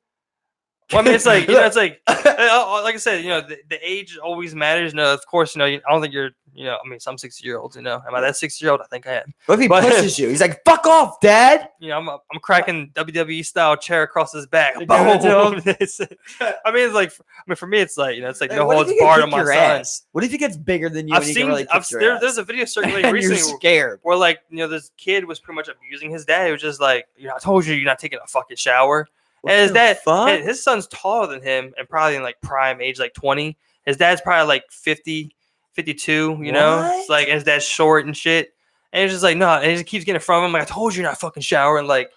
Well, I mean, it's like, you know, it's like I said, you know, the age always matters. No, of course, you know, I don't think you're, you know, I mean, some 60-year-olds, you know, am I that 60-year-old? I think I am. What if he But- pushes you? He's like, "Fuck off, Dad." You know, I'm cracking WWE style chair across his back. You're giving it to Boom. I mean, it's like, for me, it's like, you know, it's like Hey, no what if holds he can barred kick on my your son. ass? What if he gets bigger than you I've and he seen, can really kick your ass? there's a video circulating And you're recently scared. where, like, you know, this kid was pretty much abusing his dad. He was just like, you know, I told you you're not taking a fucking shower. What And his the dad, fuck? his son's taller than him and probably in like prime age, like 20. His dad's probably like 50. 52. You know, What? it's like his dad's short and shit. And it's just like, no, and he just keeps getting from him. Like, I told you not fucking showering. Like,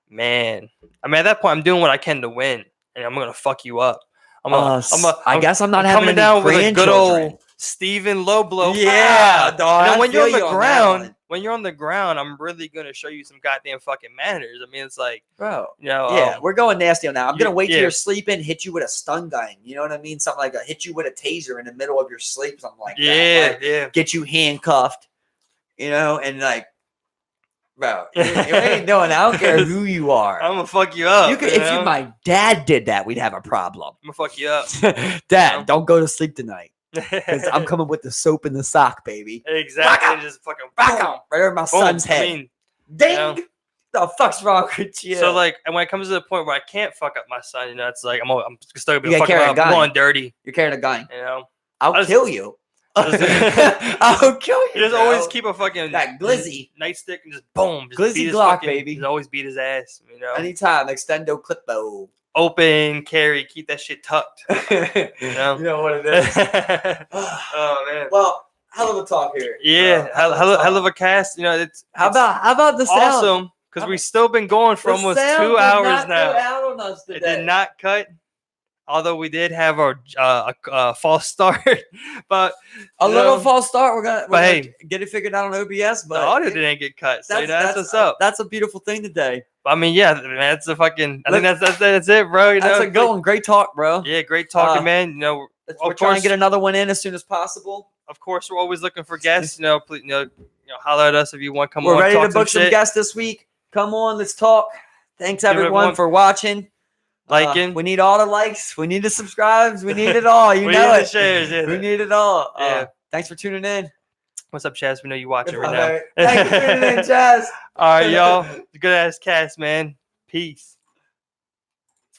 man, I mean, at that point, I'm doing what I can to win, and I'm gonna fuck you up. I guess I'm not having coming any down with a good grandchildren. old Stephen low blow. Yeah, dog. And then I when you're on feel the you on that ground, one. when you're on the ground, I'm really gonna show you some goddamn fucking manners. I mean, it's like, Bro. you know, Yeah, we're going nasty on that. I'm gonna wait till yeah. you're sleeping, hit you with a stun gun. You know what I mean? Something like a hit you with a taser in the middle of your sleep, something like that. Like, yeah. get you handcuffed, you know, and like, bro, you ain't doing. I don't care who you are. I'm gonna fuck you up. You could, if my dad did that, we'd have a problem. I'm gonna fuck you up. Dad, don't go to sleep tonight because I'm coming with the soap in the sock, baby. Exactly. Just fucking Back out right over my son's head. I mean, ding. you know, the fuck's wrong with you? So like, and when it comes to the point where I can't fuck up my son, you know, it's like I'm still gonna You be fucking carry a up, gun. going dirty. You're carrying a gun. You know, I'll kill you. I'll kill you. You just always keep a fucking that glizzy nightstick and just boom, just glizzy beat his Glock, fucking, baby. Just always beat his ass. You know, anytime extendo clipbo. Open carry, keep that shit tucked. You know what it is. Oh man. Well, hell of a talk here. Yeah, hell of a cast. You know, it's how about the sound? awesome because we've still been going for almost 2 hours now. Out on us it did not cut. Although we did have our false start, but a little false start. We're gonna hey, get it figured out on OBS, but the audio didn't get cut. So that's what's up. That's a beautiful thing today. I mean, yeah, man, that's a fucking. I think that's it, bro. You know, that's a good one. Great talk, bro. Yeah, great talking, man. You know, we're trying to get another one in as soon as possible. Of course, we're always looking for guests. You know, please, holler at us if you want to come on. We're ready to book some guests this week. Come on, let's talk. Thanks everyone for watching. Liking. We need all the likes. We need the subscribes. We need it all. You we know need it. The shares. Yeah, we need it all. Yeah. Thanks for tuning in. What's up, Chaz? We know you watching right now. Thanks for tuning in, Chaz. All right, y'all. Good ass cast, man. Peace.